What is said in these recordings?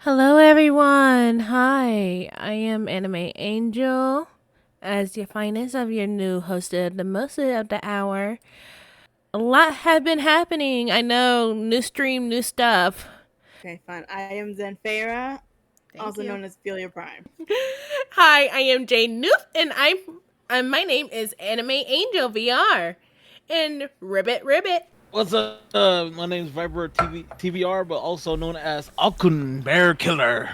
Hello, everyone. Hi, I am Anime Angel. As your finest of your new hosted the most of the hour. A lot have been happening. I know, new stream, new stuff. Okay, fine. I am Zenfera, Thank also you. known as Filia Prime. Hi, I am Jane Noof, and my name is Anime Angel VR. And ribbit. What's up? My name's Viper TVR, but also known as Akun Bear Killer.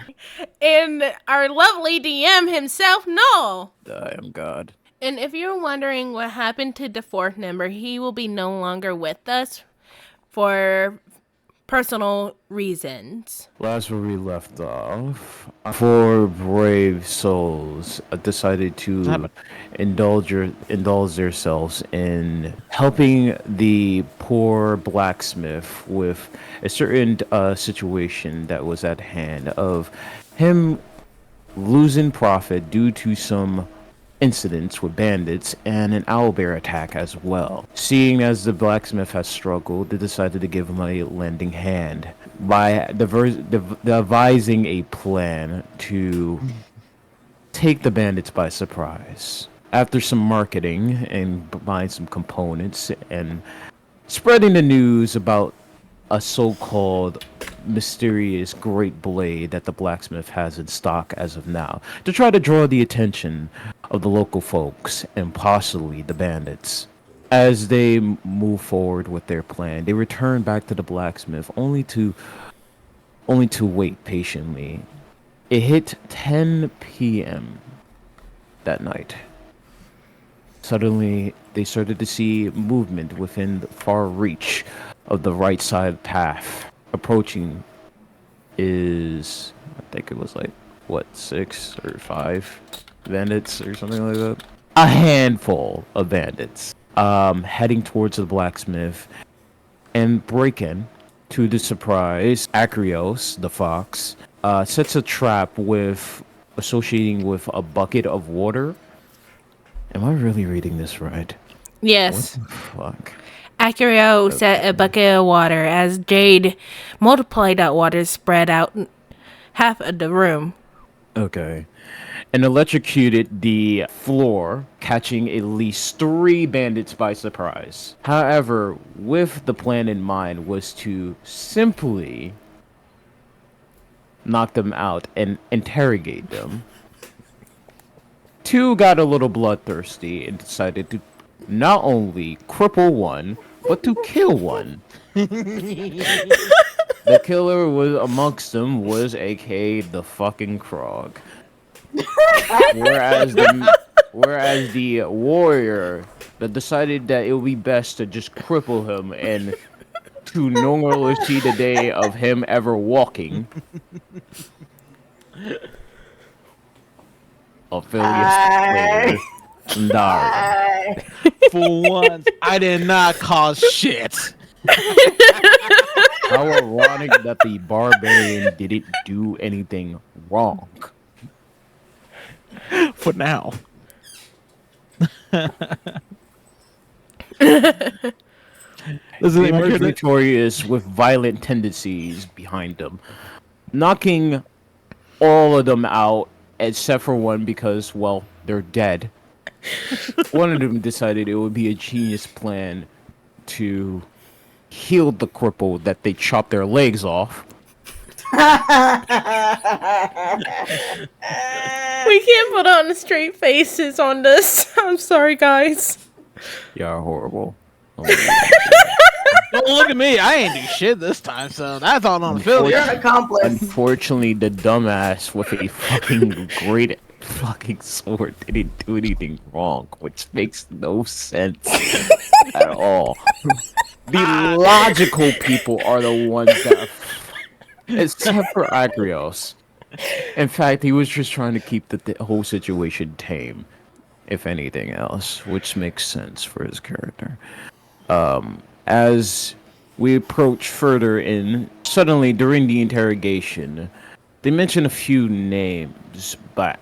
And our lovely DM himself, Noel. I am God. And if you're wondering what happened to the fourth member, he will be no longer with us for personal reasons. Last where we left off, four brave souls decided to indulge themselves in helping the poor blacksmith with a certain situation that was at hand of him losing profit due to some incidents with bandits and an owlbear attack as well. Seeing as the blacksmith has struggled, they decided to give him a lending hand by devising a plan to take the bandits by surprise. After some marketing and buying some components and spreading the news about a so-called mysterious great blade that the blacksmith has in stock as of now to try to draw the attention of the local folks and possibly the bandits. As they move forward with their plan, they return back to the blacksmith only to wait patiently. It hit 10 p.m. that night. Suddenly, they started to see movement within the far reach of the right side path. Approaching is, I think it was like, what, 6 or 5 bandits or something like that? A handful of bandits heading towards the blacksmith and break in. To the surprise, Acreos, the fox, sets a trap with associating with a bucket of water. Am I really reading this right? Yes. What the fuck? Acurio set a bucket of water as Jade multiplied that water spread out half of the room. Okay. And electrocuted the floor, catching at least 3 bandits by surprise. However, with the plan in mind was to simply knock them out and interrogate them. 2 got a little bloodthirsty and decided to not only cripple one, but to kill one. The killer was amongst them was aka the fucking Krog. Whereas the warrior that decided that it would be best to just cripple him and to no longer see the day of him ever walking. Affiliates player died. For once, I did not cause shit. How ironic that the barbarian didn't do anything wrong. For now. They emerged victorious with violent tendencies behind them, knocking all of them out except for one because, well, they're dead. One of them decided it would be a genius plan to heal the cripple that they chopped their legs off. We can't put on straight faces on this. I'm sorry, guys. Y'all are horrible. Oh Don't look at me. I ain't do shit this time, so that's all on Phil. You're an accomplice. Unfortunately, the dumbass with a fucking great fucking sword didn't do anything wrong, which makes no sense at all. The logical people are the ones that, except for Agrios. In fact, he was just trying to keep the whole situation tame, if anything else, which makes sense for his character. As we approach further in, suddenly during the interrogation, they mention a few names by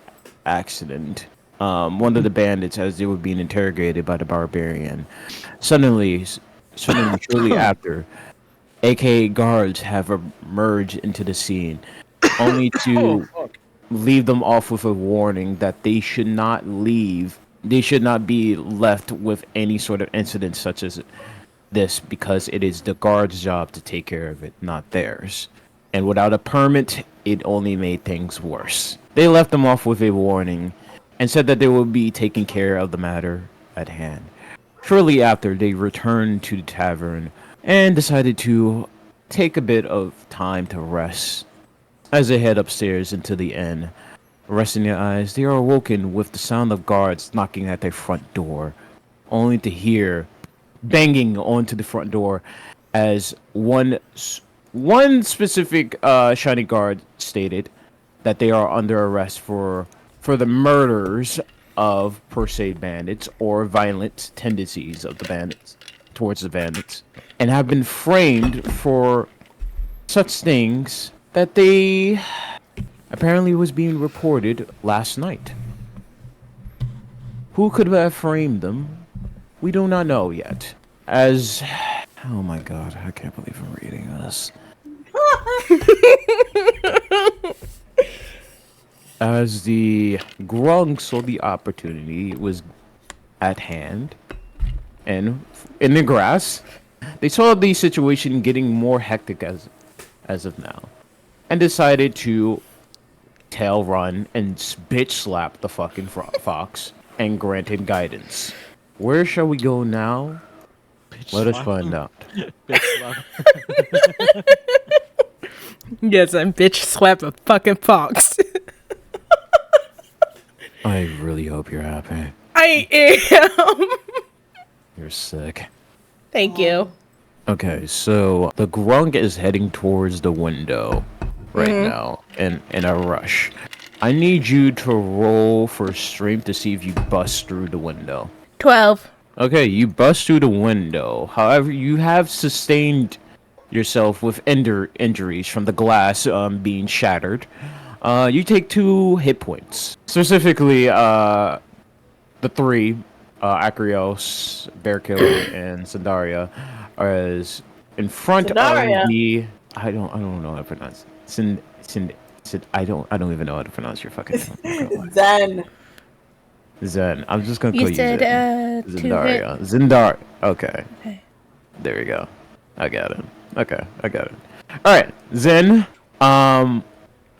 accident. One of the bandits, as they were being interrogated by the barbarian, suddenly, shortly after, aka guards have emerged into the scene, only Oh to fuck. leave them off with a warning that they should not leave. They should not be left with any sort of incident such as this because it is the guard's job to take care of it, not theirs. And without a permit, it only made things worse. They left them off with a warning and said that they will be taking care of the matter at hand. Shortly after, they returned to the tavern and decided to take a bit of time to rest. As they head upstairs into the inn, resting their eyes, they are awoken with the sound of guards knocking at their front door, only to hear banging onto the front door as one specific shiny guard stated that they are under arrest for the murders of per se bandits or violent tendencies of the bandits towards the bandits and have been framed for such things that they apparently was being reported last night. Who could have framed them? We do not know yet. As oh my god, I can't believe I'm reading this. As the Grung saw the opportunity was at hand and in the grass, they saw the situation getting more hectic as of now, and decided to tail run and bitch slap the fucking fox and grant him guidance. Where shall we go now? Let us find out. Bitch slap. Yes, I'm bitch slap a fucking fox. I really hope you're happy. I am. You're sick. Thank you. Okay, so the Grung is heading towards the window right now in a rush. I need you to roll for strength to see if you bust through the window. 12. Okay, you bust through the window. However, you have sustained yourself with injuries from the glass being shattered. You take 2 hit points. Specifically, the 3, Acreos, Bearkiller, and Sandaria, is in front Sandaria? of the. I don't know how to pronounce. I don't even know how to pronounce your fucking name. I'm not gonna lie. Zen. Zen. I'm just gonna call You you said, Zen. 2 hit. Zendaria. Zendar. Okay. Okay. There we go. I got it. Okay, I got it. All right, Zen.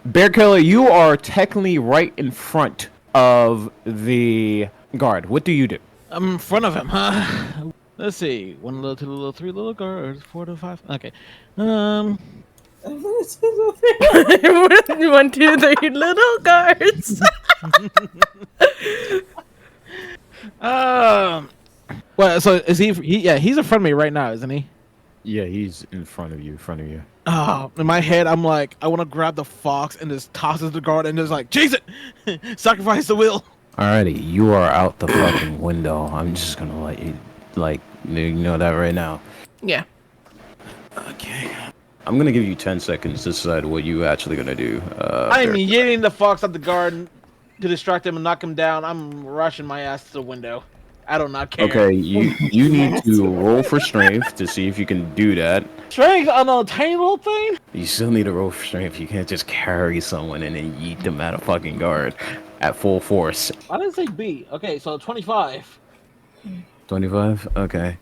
Bear Killer, you are technically right in front of the guard. What do you do? I'm in front of him, huh? Let's see. 1 little, 2 little, 3 little guards, 4 to 5. Okay. 1, 2, 3 little guards. Well, so is he? Yeah, he's in front of me right now, isn't he? Yeah, he's in front of you. Oh, in my head, I'm like, I want to grab the fox and just tosses the guard and just like, chase it, sacrifice the will. Alrighty, you are out the fucking window. I'm just gonna let you, you know that right now. Yeah. Okay. I'm gonna give you 10 seconds to decide what you actually gonna do. I'm yeeting the fox at the guard to distract him and knock him down. I'm rushing my ass to the window. I do not care. Okay, you need to roll for strength to see if you can do that. Strength on a tiny little thing? You still need to roll for strength. You can't just carry someone and then yeet them at a fucking guard at full force. I didn't say B. Okay, so 25. 25? Okay.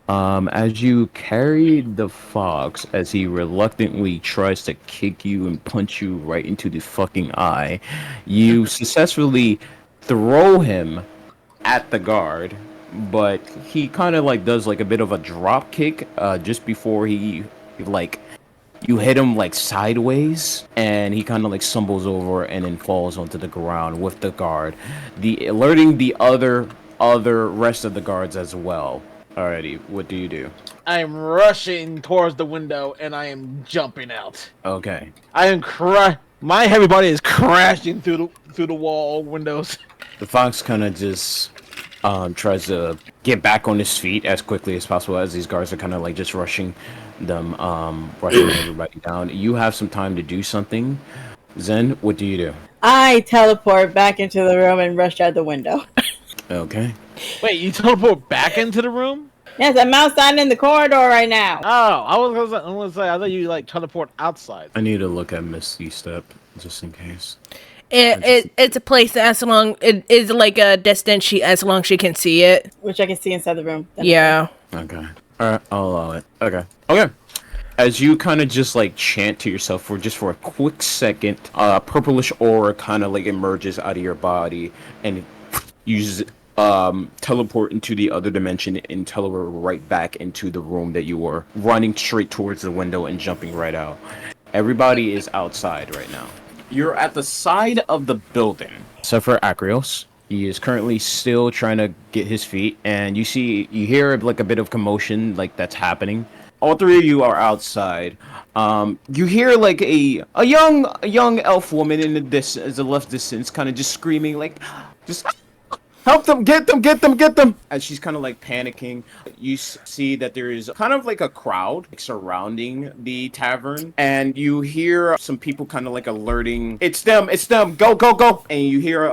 As you carry the fox, as he reluctantly tries to kick you and punch you right into the fucking eye, you successfully throw him at the guard, but he kind of does a bit of a drop kick just before he you hit him sideways, and he kind of stumbles over and then falls onto the ground with the guard, alerting the other rest of the guards as well. Alrighty, what do you do? I'm rushing towards the window and I am jumping out. Okay. I am my heavy body is crashing through the wall windows. The fox kind of just tries to get back on his feet as quickly as possible as these guards are kind of just rushing them, rushing everybody down. You have some time to do something. Zen, what do you do? I teleport back into the room and rush out the window. Okay. Wait, you teleport back into the room? Yes, I'm outside in the corridor right now. Oh, I was gonna say, I thought you like teleport outside. I need to look at Misty Step just in case. It's a place as long it is like a distance she as long she can see it. Which I can see inside the room. Then Yeah. Okay. Alright, I'll allow it. Okay. Okay. As you kind of just like chant to yourself for a quick second, purplish aura kind of like emerges out of your body and you teleport into the other dimension and teleport right back into the room that you were running straight towards the window and jumping right out. Everybody is outside right now. You're at the side of the building. Except for Acreos. He is currently still trying to get his feet, and you hear like a bit of commotion like that's happening. All three of you are outside. You hear like a young elf woman in the left distance, kind of just screaming like, just help them, get them, get them, get them. As she's kind of like panicking, you see that there is kind of like a crowd like, surrounding the tavern, and you hear some people kind of like alerting, it's them, go, go, go. And you hear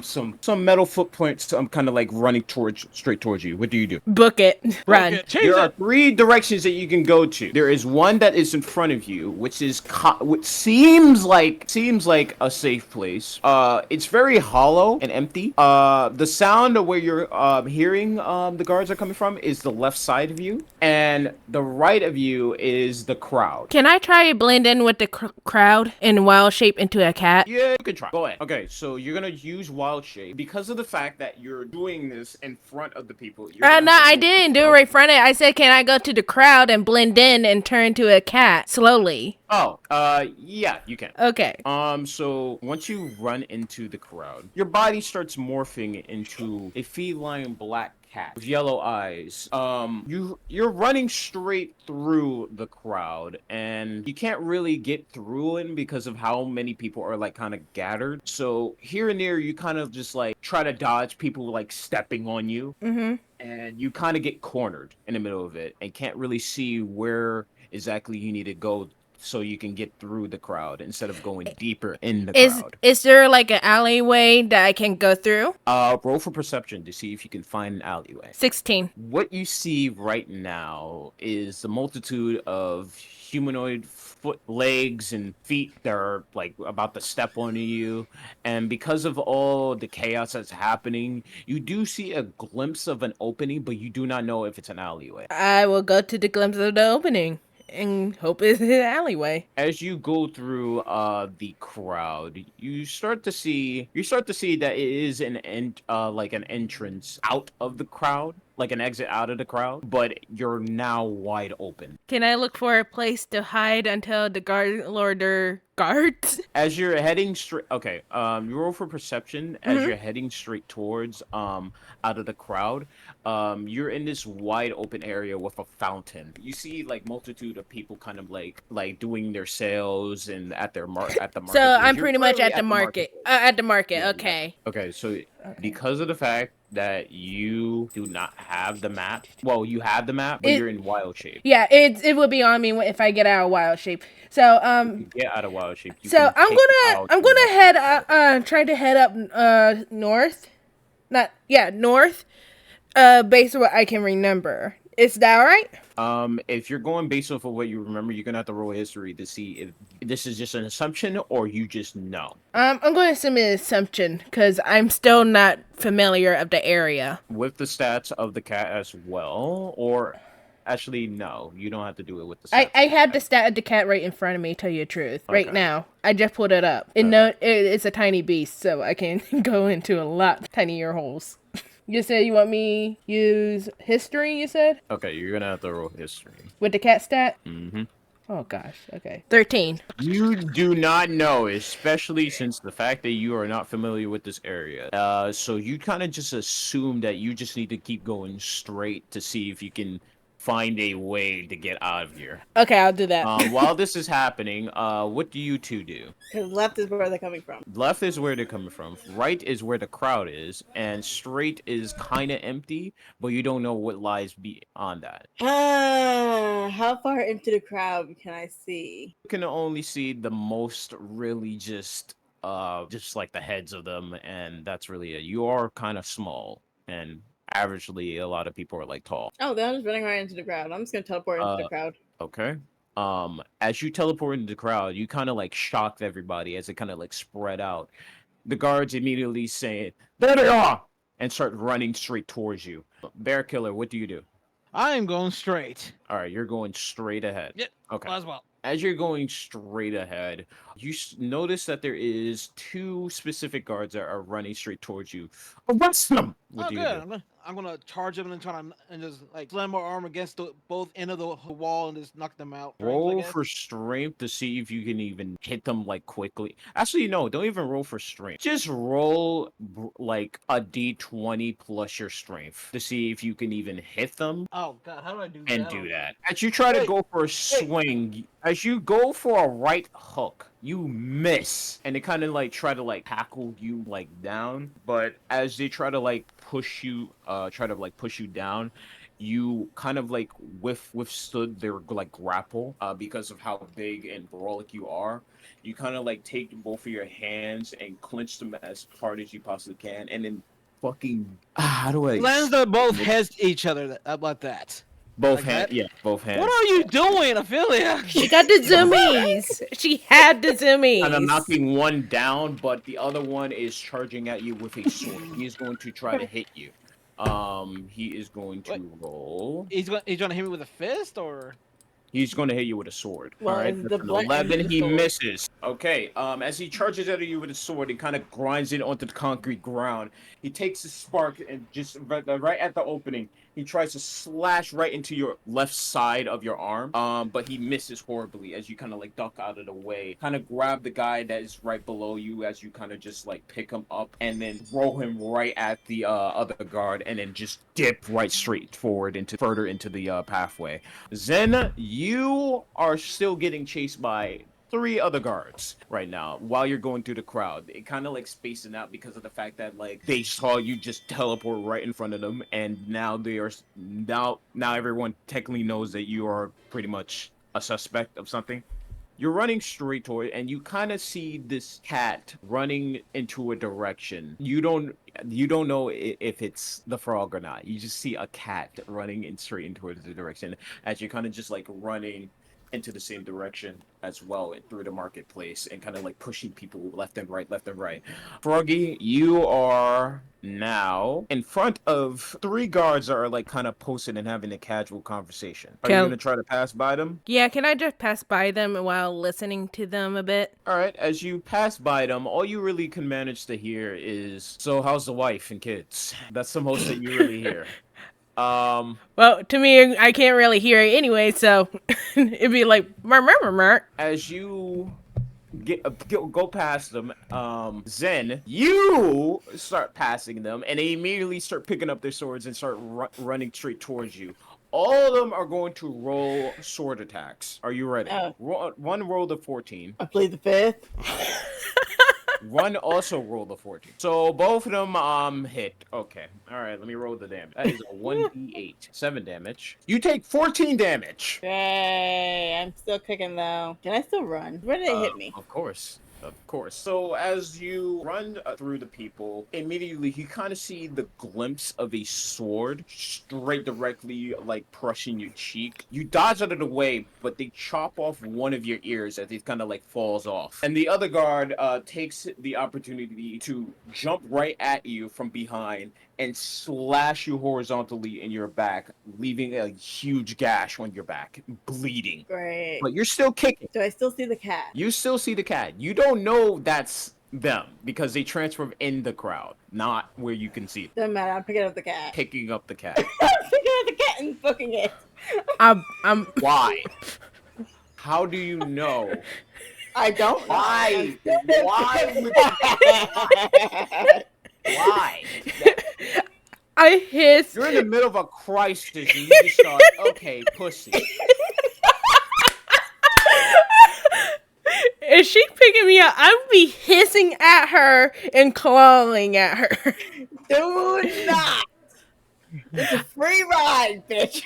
some metal footprints kind of like running straight towards you. What do you do? Book it. Run. Okay, chase There are it. three directions that you can go to. There is one that is in front of you, which seems like a safe place. It's very hollow and empty. The sound of where you're hearing the guards are coming from is the left side of you, and the right of you is the crowd. Can I try to blend in with the crowd and wild shape into a cat? Yeah, you can try. Go ahead. Okay, so you're gonna use wild shape because of the fact that you're doing this in front of the people. You're gonna No, have to I roll didn't do it yourself. right in front of it. I said, can I go to the crowd and blend in and turn into a cat slowly? Oh, yeah, you can. Okay. So once you run into the crowd, your body starts morphing into a feline black cat with yellow eyes. You're running straight through the crowd, and you can't really get through it because of how many people are like kind of gathered. So here and there, you kind of just like try to dodge people like stepping on you, Mm-hmm. and you kind of get cornered in the middle of it and can't really see where exactly you need to go so you can get through the crowd instead of going deeper in the crowd. Is there like an alleyway that I can go through? Roll for perception to see if you can find an alleyway. 16. What you see right now is the multitude of humanoid foot, legs, and feet that are like about to step onto you. And because of all the chaos that's happening, you do see a glimpse of an opening, but you do not know if it's an alleyway. I will go to the glimpse of the opening and hope it's an alleyway. As you go through the crowd, you start to see that it is like an entrance out of the crowd, like an exit out of the crowd, but you're now wide open. Can I look for a place to hide until the guards? As you're heading straight, okay, you roll for perception. As Mhm. you're heading straight towards out of the crowd, you're in this wide open area with a fountain. You see like multitude of people kind of like doing their sales and at the market. So I'm pretty much at the market. At the market, Yeah, okay. okay, so because of the fact that you do not have the map, well, you have the map, but you're in wild shape. Yeah, it will be on me if I get out of wild shape. So You get out of wild shape. You so can I'm take gonna out I'm your- gonna head try to head up north. North. Based on what I can remember. Is that alright? If you're going based off of what you remember, you're gonna have to roll history to see if this is just an assumption or you just know. I'm going to assume an assumption because I'm still not familiar of the area. With the stats of the cat as well, or actually no, you don't have to do it with the I stats. have the stat of the cat right in front of me, tell you the truth. Right Okay. now. I just pulled it up. It's a tiny beast, so I can go into a lot tinier holes. You said you want me use history, you said? Okay, you're gonna have to roll history. With the cat stat? Mm-hmm. Oh gosh, okay. 13. You do not know, especially since the fact that you are not familiar with this area. So you kind of just assume that you just need to keep going straight to see if you can find a way to get out of here. Okay, I'll do that. While this is happening, what do you two do? Because left is where they're coming from. Left is where they're coming from. Right is where the crowd is, and straight is kind of empty, but you don't know what lies beyond that. How far into the crowd can I see? You can only see the most really just like the heads of them, and that's really it. You are kind of small, and averagely a lot of people are like tall. Oh, then I'm just running right into the crowd. I'm just gonna teleport into the crowd. Okay. As you teleport into the crowd, you kind of like shocked everybody as it kind of like spread out. The guards immediately say, "There they are!" and start running straight towards you. Bear Killer, what do you do? I am going straight. All right, you're going straight ahead. Yep. Okay. As well. As you're going straight ahead, you notice that there is two specific guards that are running straight towards you. Arrest them! What Oh, do you good. do? I'm gonna charge them and try to and just like slam my arm against both end of the wall and just knock them out. Roll I guess. for strength to see if you can even hit them like quickly. Actually, no, don't even roll for strength. Just roll like a d20 plus your strength to see if you can even hit them Oh God, how do I do and that? do that. As you try to go for a swing, as you go for a right hook, you miss, and they kind of like try to like tackle you like down. But as they try to like push you, push you down, you kind of like withstood their like grapple because of how big and brolic you are. You kind of like take both of your hands and clench them as hard as you possibly can, and then fucking how do I Lands the both heads to each other about that. both like hands? that? Yeah, both hands. What are you doing, Ophelia? She got the zoomies. She had the zoomies. And I'm knocking one down, but the other one is charging at you with a sword. He is going to try to hit you. He is going to roll. He's gonna hit me with a fist or? He's going to hit you with a sword. Well, All right, it's that's the an blunt end of 11. the He sword. misses. Okay. As he charges at you with a sword, he kind of grinds it onto the concrete ground. He takes the spark and just right at the opening, he tries to slash right into your left side of your arm. But he misses horribly as you kind of like duck out of the way. Kind of grab the guy that is right below you as you kind of just like pick him up and then throw him right at the other guard and then just dip right straight forward into further into the pathway. Zen, you are still getting chased by 3 other guards right now while you're going through the crowd. It kind of like spacing out because of the fact that like they saw you just teleport right in front of them, and now they are now everyone technically knows that you are pretty much a suspect of something. You're running straight toward, and you kind of see this cat running into a direction. You don't know if it's the frog or not. You just see a cat running in straight into the direction as you're kind of just like running into the same direction as well through the marketplace and kind of like pushing people left and right, left and right. Froggy, you are now in front of 3 guards that are like kind of posted and having a casual conversation. Are you Can- gonna try to pass by them? Yeah, can I just pass by them while listening to them a bit? All right, as you pass by them, all you really can manage to hear is, "So how's the wife and kids?" That's the most that you really hear. Well, to me, I can't really hear it anyway, so it'd be like, murr, murr, murr, murr. As you go past them, Zen, you start passing them, and they immediately start picking up their swords and start running straight towards you. All of them are going to roll sword attacks. Are you ready? One rolled a 14. I plead the fifth. One also rolled a 14. So both of them hit. Okay. All right, let me roll the damage. That is a 1d8. 7 damage. You take 14 damage. Yay! I'm still kicking though. Can I still run? Where did it hit me? Of course. Of course. So as you run through the people, immediately you kind of see the glimpse of a sword straight directly like crushing your cheek. You dodge out of the way, but they chop off one of your ears as it kind of like falls off. And the other guard takes the opportunity to jump right at you from behind and slash you horizontally in your back, leaving a huge gash on your back, bleeding. Great. But you're still kicking. Do I still see the cat? You still see the cat. You don't know that's them because they transform in the crowd, not where you can see them. Doesn't matter. I'm picking up the cat. Picking up the cat. I'm picking up the cat and booking it. I'm Why? How do you know? I don't. Why? Why would Why? I hiss. You're in the middle of a crisis and you just start, okay, pussy. If she's picking me up, I would be hissing at her and clawing at her. Do not. It's a free ride, bitch.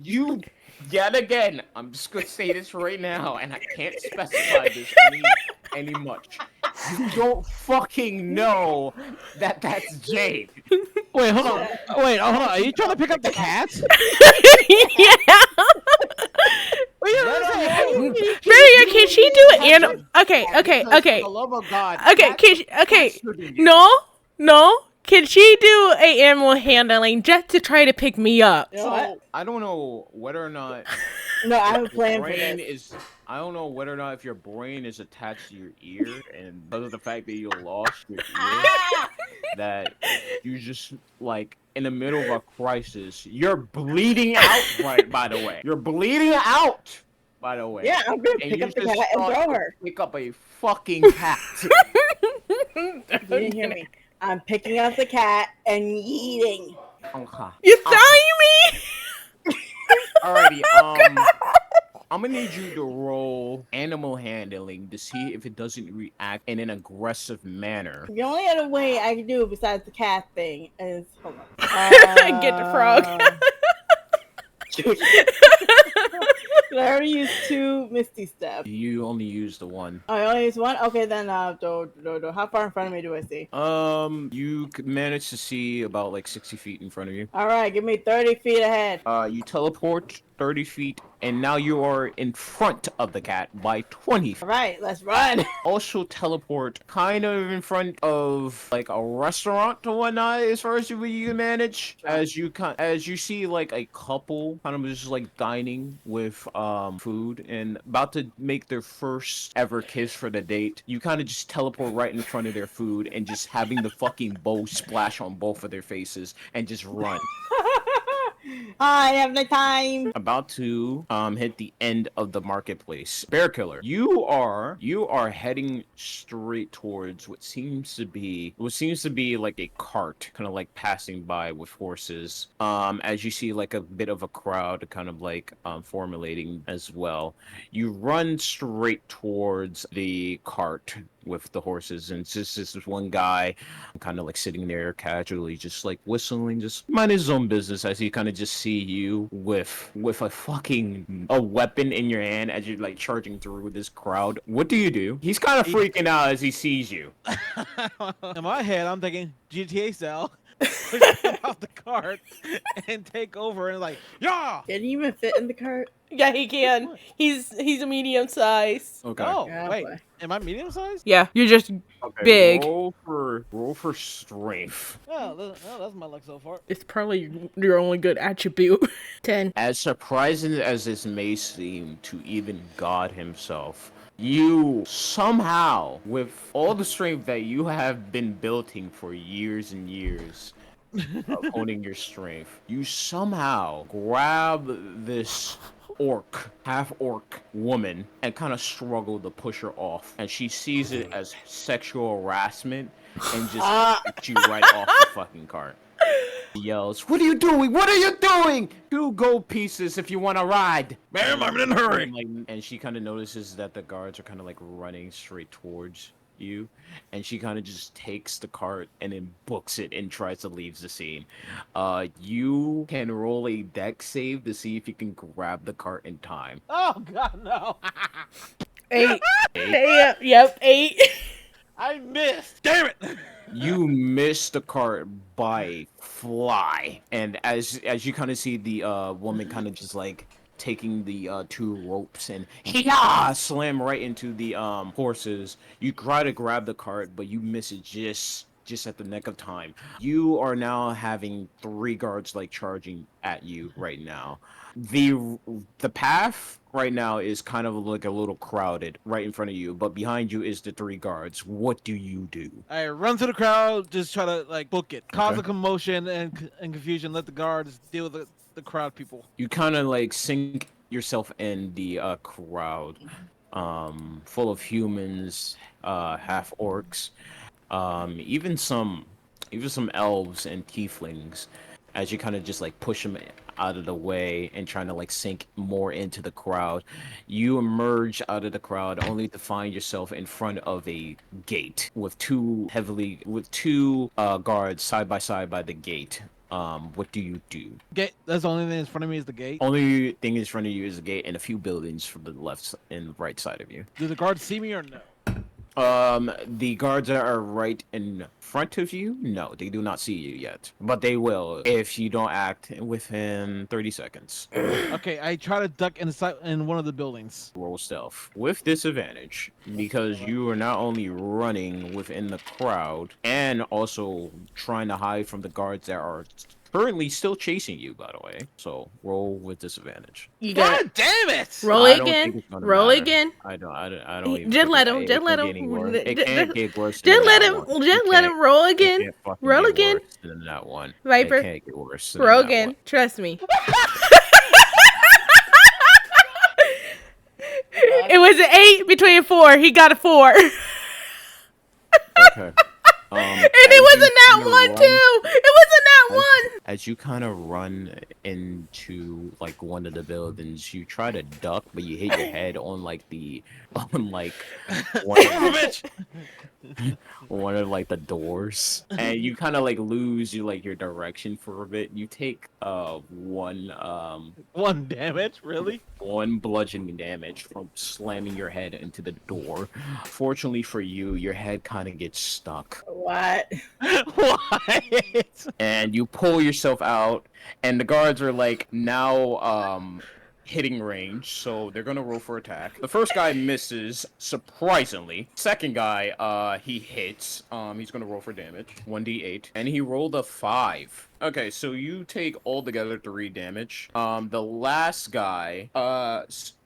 You, yet again, I'm just gonna say this right now, and I can't specify this any much. You don't fucking know that that's Jade. Wait, hold on. Wait, hold on. Are you trying to pick up the cats? Yeah. Wait, No, no, say, no. how do you Freya, can she do it? Touch him. Okay, okay, Because okay. For the love of God. Okay, can she, okay. cats shouldn't. No. Can she do a animal handling just to try to pick me up? You know what? So I don't know whether or not No, I have a your plan for brain this. is. I don't know whether or not if your brain is attached to your ear, and because of the fact that you lost your ear, that you just like in the middle of a crisis, you're bleeding out. Right, by the way, you're bleeding out. By the way, Yeah, I'm gonna and pick you up the just cat and start throw to her. pick up a fucking cat. You didn't hear me. I'm picking up the cat and eating. Okay. You throwing me? Alrighty. I'm gonna need you to roll animal handling to see if it doesn't react in an aggressive manner. The only other way I can do it besides the cat thing is hold on. Get the frog. I already used 2 Misty Step. You only use the one. Oh, I only use 1? Okay, then how far in front of me do I see? You could manage to see about like 60 feet in front of you. Alright, give me 30 feet ahead. You teleport 30 feet, and now you are in front of the cat by 20 feet. Alright, let's run. Also teleport kind of in front of like a restaurant or whatnot as far as you can manage. As you see like a couple kind of just like dining with food and about to make their first ever kiss for the date. You kind of just teleport right in front of their food and just having the fucking bow splash on both of their faces and just run. I have the time. About to hit the end of the marketplace. Bear Killer, you are heading straight towards what seems to be like a cart, kind of like passing by with horses. As you see like a bit of a crowd kind of like formulating as well. You run straight towards the cart with the horses, and it's just this one guy kind of like sitting there casually just like whistling, just mind his own business as he kind of just see you with a weapon in your hand as you're like charging through this crowd. What do you do? He's kind of freaking out as he sees you. In my head, I'm thinking GTA style. Push him off the cart and take over and like, yeah. Can he even fit in the cart? Yeah, he can. What? He's a medium size. Okay. Oh, Yeah, wait. boy. Am I medium sized? Yeah, you're just Okay, big. Roll for strength. Oh, that's my luck so far. It's probably your only good attribute. 10. As surprising as this may seem to even God himself, you somehow, with all the strength that you have been building for years and years of honing your strength, you somehow grab this half-orc woman and kind of struggle to push her off. And she sees it as sexual harassment and just kicks you right off the fucking cart. Yells, "What are you doing? What are you doing? 2 gold pieces if you want to ride." Ma'am, I'm in a hurry. And she kind of notices that the guards are kind of like running straight towards you, and she kind of just takes the cart and then books it and tries to leave the scene. You can roll a dex save to see if you can grab the cart in time. Oh God, no! 8. Yep, 8. I missed. Damn it! You miss the cart by a fly, and as you kind of see the woman kind of just like taking the 2 ropes and slam right into the horses. You try to grab the cart, but you miss it just at the nick of time. You are now having 3 guards like charging at you right now. The path right now is kind of like a little crowded right in front of you, but behind you is the 3 guards. What do you do? I run through the crowd, just try to like book it, cause Okay. a commotion and confusion. Let the guards deal with the crowd people. You kind of like sink yourself in the crowd, full of humans, half orcs, even some elves and tieflings, as you kind of just like push them out of the way and trying to like sink more into the crowd. You emerge out of the crowd only to find yourself in front of a gate with 2 guards side by side by the gate. What do you do? Gate. That's the only thing in front of me is the gate. Only thing in front of you is the gate and a few buildings from the left and right side of you. Do the guards see me or no? The guards that are right in front of you, no, they do not see you yet. But they will if you don't act within 30 seconds. Okay, I try to duck inside in one of the buildings. Roll stealth with disadvantage because you are not only running within the crowd and also trying to hide from the guards that are currently still chasing you, by the way. So roll with disadvantage. You got it. God damn it! Roll I don't think again. it's gonna Roll matter. again. I don't even. Just let think him. it Just let can him. get any worse. It can't get worse than Just let that him. one. Just It let can't- him roll It again. can't fucking Roll get again. worse than that one. Viper. It can't get worse than Roll that again. one. Trust me. It was an 8 between a 4. He got a 4. And Okay. it was a nat 1 too. It was a nat 1. As you kind of run into like one of the buildings, you try to duck, but you hit your head on like the on like one of, Bitch! one of like the doors, and you kind of like lose your direction for a bit. You take One damage, really? one bludgeoning damage from slamming your head into the door. Fortunately for you, your head kind of gets stuck. What? What? And you pull yourself out, and the guards are like now hitting range, so they're gonna roll for attack. The first guy misses surprisingly. Second guy he hits. He's gonna roll for damage, 1d8, and he rolled a 5. Okay, so you take altogether 3 damage. The last guy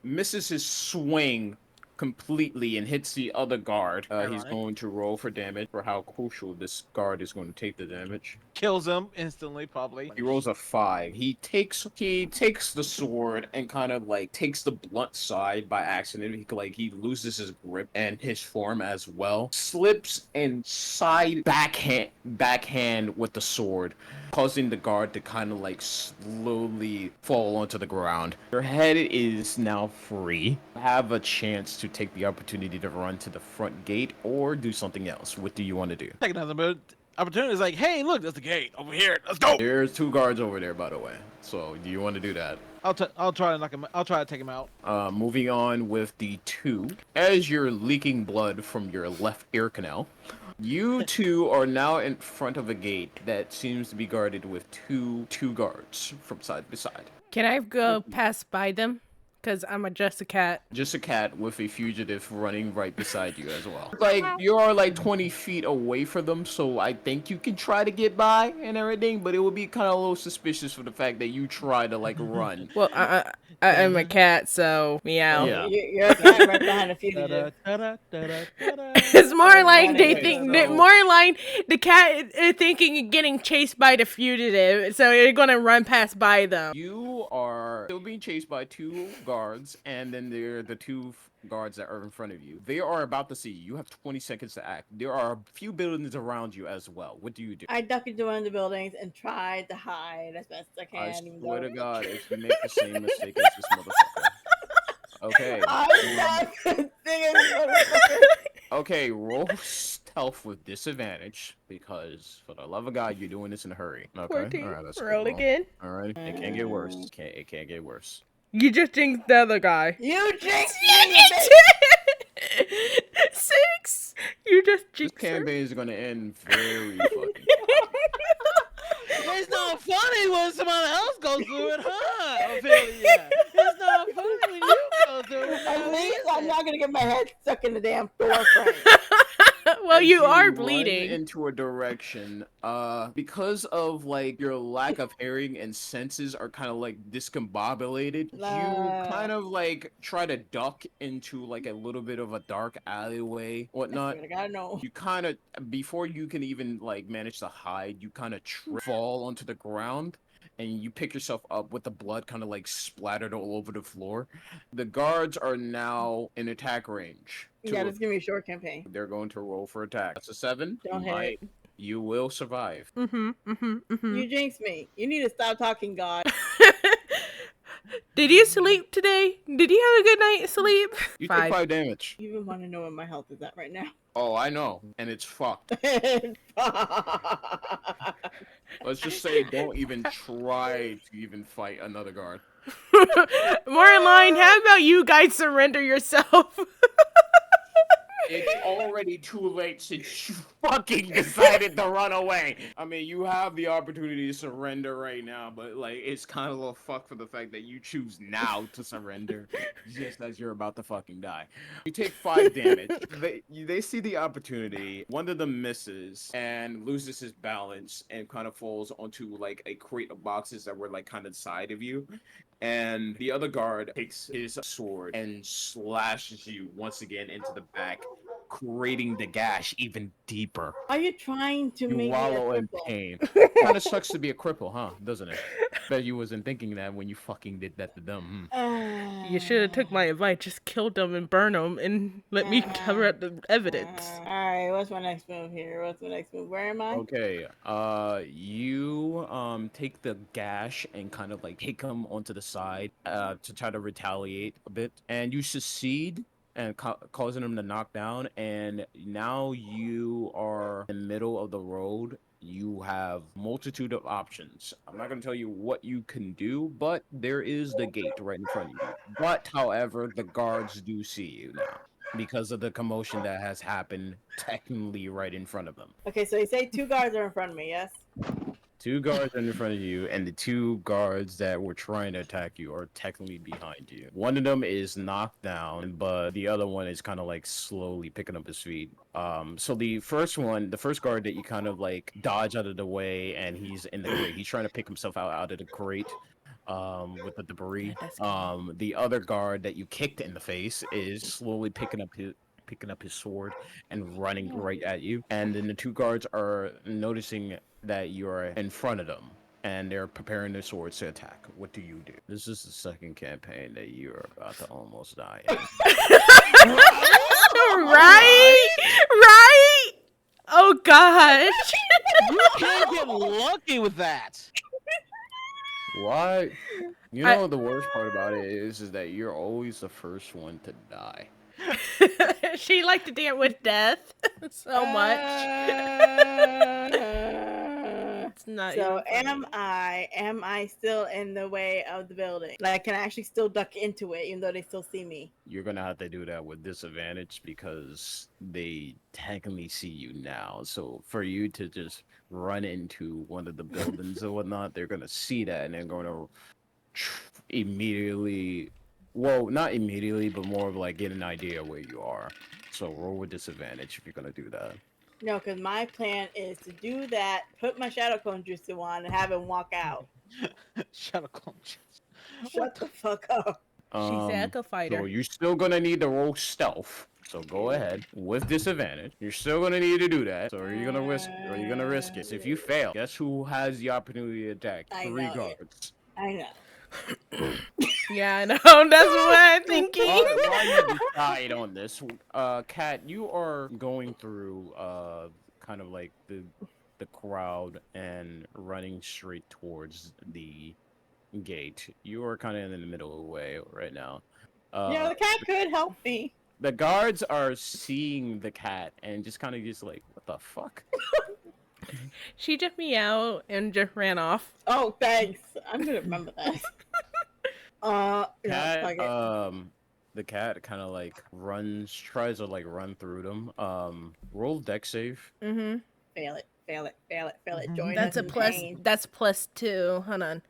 misses his swing completely and hits the other guard. He's Ironic. going to roll for damage for how crucial this guard is going to take the damage. Kills him instantly, probably. He rolls a 5. He takes the sword and kind of like takes the blunt side by accident. He loses his grip and his form as well. Slips and side backhand with the sword, causing the guard to kind of like slowly fall onto the ground. Your head is now free. You have a chance to take the opportunity to run to the front gate or do something else. What do you want to do? Take another but opportunity is like, hey, look, there's the gate over here. Let's go. There's 2 guards over there, by the way. So do you want to do that? I'll try to knock him. I'll try to take him out. Moving on with the 2. As you're leaking blood from your left ear canal, you 2 are now in front of a gate that seems to be guarded with two guards from side to side. Can I go pass by them? Because I'm just a cat. Just a cat with a fugitive running right beside you as well. Like, you are like 20 feet away from them, so I think you can try to get by and everything, but it would be kind of a little suspicious for the fact that you try to, like, run. Well, I'm a cat, so meow. Yeah. You're a cat right behind a fugitive. It's more like they Okay, think, so- more like the cat is thinking of getting chased by the fugitive, so you're gonna run past by them. You are still being chased by 2 guards, and then there are the 2 guards that are in front of you. They are about to see you. You have 20 seconds to act. There are a few buildings around you as well. What do you do? I duck into one of the buildings and try to hide as best I can. I even swear though- to God, if you make the same mistake as this motherfucker. Okay. I'm not gonna sing this motherfucker. Okay, roll stealth with disadvantage because, for the love of God, you're doing this in a hurry. Okay. 14. All right. Let's Roll again. All right. It can't get worse. It can't get worse. You just jinxed the other guy. You jinxed You me, bitch. 6. You just This jinxed her. campaign is gonna end very fucking. It's not funny when somebody else goes through it, huh, Ophelia? It's not funny when you go through it. At least I'm not gonna get my head stuck in the damn door frame. Well, As you are run bleeding. into a direction, because of like your lack of hearing and senses are kind of like discombobulated. You kind of like try to duck into like a little bit of a dark alleyway, whatnot. I gotta know. You kind of, before you can even like manage to hide, you kind of fall onto the ground. And you pick yourself up with the blood kind of like splattered all over the floor. The guards are now in attack range. Yeah, just give me a short campaign. They're going to roll for attack. That's a 7. Don't You hit. might- You will survive. You jinxed me. You need to stop talking, God. Did you sleep today? Did you have a good night's sleep? You take 5 damage. You even want to know what my health is at right now. Oh, I know. And it's fucked. Let's just say don't even try to even fight another guard. More in line, how about you guys surrender yourself? It's already too late since you fucking decided to run away. I mean, you have the opportunity to surrender right now, but like, it's kind of a fuck for the fact that you choose now to surrender, just as you're about to fucking die. You take 5 damage. They see the opportunity. One of them misses and loses his balance and kind of falls onto like a crate of boxes that were like kind of side of you. And the other guard takes his sword and slashes you once again into the back, creating the gash even deeper. Are you trying to You make me a wallow in cripple? pain. Kind of sucks to be a cripple, huh? Doesn't it? Bet you wasn't thinking that when you fucking did that to them. You should have took my advice. Just kill them and burn them and let me cover up the evidence. Alright, what's my next move here? What's my next move? Where am I? Okay, you take the gash and kind of like kick him onto the side to try to retaliate a bit, and you succeed and causing him to knock down, and now you are in the middle of the road. You have multitude of options. I'm not going to tell you what you can do, but there is the gate right in front of you. But however, the guards do see you now because of the commotion that has happened technically right in front of them. Okay, so you say 2 guards are in front of me, yes? 2 guards are in front of you, and the 2 guards that were trying to attack you are technically behind you. One of them is knocked down, but the other one is kind of like slowly picking up his feet. So the first guard that you kind of like dodge out of the way, and he's in the crate. He's trying to pick himself out of the crate. With the debris. The other guard that you kicked in the face is slowly picking up his sword and running right at you. And then the 2 guards are noticing that you're in front of them and they're preparing their swords to attack. What do you do? This is the second campaign that you're about to almost die in. Right? Right? Oh gosh. You can't get lucky with that. Why? You know the worst part about it is that you're always the first one to die. She liked to dance with death so much. It's not So even funny. am I still in the way of the building? Like, can I actually still duck into it even though they still see me? You're gonna have to do that with disadvantage because they technically see you now. So for you to just run into one of the buildings or whatnot, they're gonna see that and they're gonna immediately, well, not immediately, but more of like get an idea where you are. So roll with disadvantage if you're gonna do that. No, because my plan is to do that, put my shadow clone jutsu on, and have him walk out. Shadow clone. Shut the fuck up. She's an echo So fighter. you're still gonna need to roll stealth. So go ahead with disadvantage. You're still gonna need to do that. So are you gonna risk it? Are you gonna risk it? So if you fail, guess who has the opportunity to attack? I 3 know it. guards. I know. Yeah, I know. That's what I'm thinking. While you decide on this, Kat, you are going through kind of like the crowd and running straight towards the gate. You are kind of in the middle of the way right now. The cat could help me. The guards are seeing the cat and just kind of just like, what the fuck? She took me out and just ran off. Oh, thanks. I'm gonna remember that. No, Cat, fuck it. the cat kind of like tries to like run through them. Roll deck save. Mm-hmm. Fail it. Join That's us a in plus. pain. That's +2. Hold on.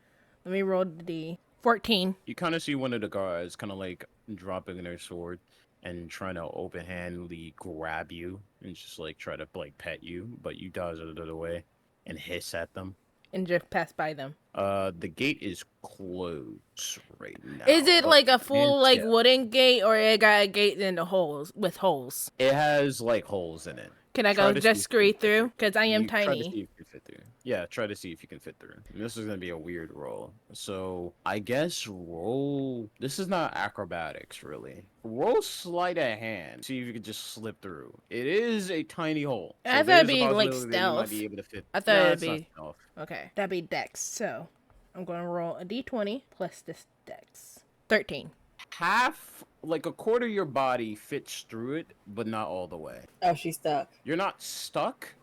Let me roll the D. 14. You kind of see one of the guards kind of like dropping their sword and trying to open-handedly grab you and just like try to like pet you, but you dodge out of the way and hiss at them. And just pass by them. The gate is closed right now. Is it like a full like yeah. wooden gate, or it got a gate in the holes with holes? It has like holes in it. Can I Try go to just see if scurry you can fit through? Because I am Try to see tiny. if you can fit through. Yeah, try to see if you can fit through. And this is gonna be a weird roll. So I guess roll. This is not acrobatics really. Roll sleight of hand. See if you can just slip through. It is a tiny hole. I thought there's it'd a be, like, possibility that you might stealth. be able to fit. I thought Nah, it'd it's not be- stealth. Okay, that'd be Dex. So I'm gonna roll a D20 plus this Dex. 13. Half, like a quarter of your body fits through it, but not all the way. Oh, she's stuck. You're not stuck.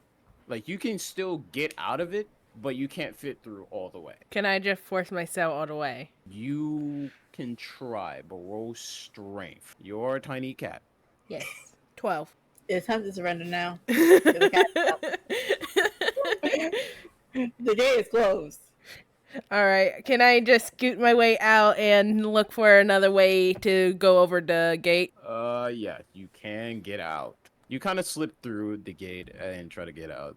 Like you can still get out of it, but you can't fit through all the way. Can I just force myself all the way? You can try, but roll strength. You're a tiny cat. Yes. 12. It's time to surrender now. The cat is out. The gate is closed. All right. Can I just scoot my way out and look for another way to go over the gate? Yeah, you can get out. You kind of slip through the gate and try to get out.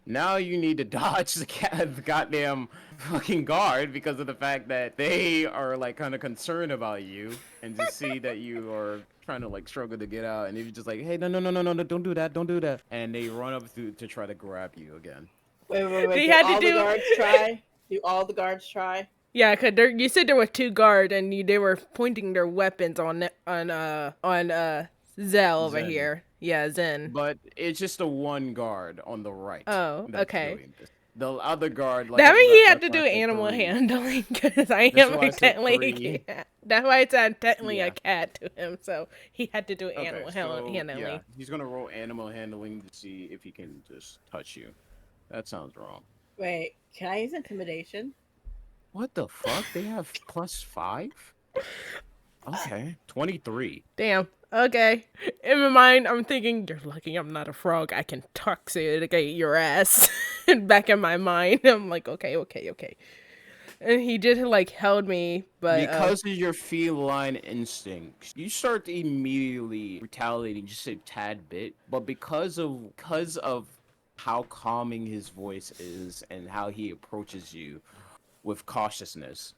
Now you need to dodge the goddamn fucking guard because of the fact that they are like kind of concerned about you and just see that you are trying to like struggle to get out, and you're just like, hey, no, don't do that, don't do that, and they run up through to try to grab you again. Wait. They Do had to all the do- guards try? Do all the guards try? Yeah, cause you said there were 2 guards and they were pointing their weapons on Zell over Zen. here. Yeah, Zen. But it's just the one guard on the right. Oh, that's okay. doing this. The other guard, like That means he had that's to do why I said animal 3. handling because I That's am why I said technically 3. that's why it's technically Yeah. a cat to him, so he had to do Okay, animal so, handling. yeah, he's gonna roll animal handling to see if he can just touch you. That sounds wrong. Wait, can I use intimidation? What the fuck? They have +5? Okay, 23. Damn. Okay. In my mind, I'm thinking, you're lucky I'm not a frog. I can toxicate your ass. And back in my mind, I'm like, okay. And he just like held me, but Because of your feline instincts, you start immediately retaliating just a tad bit, but because of how calming his voice is and how he approaches you with cautiousness,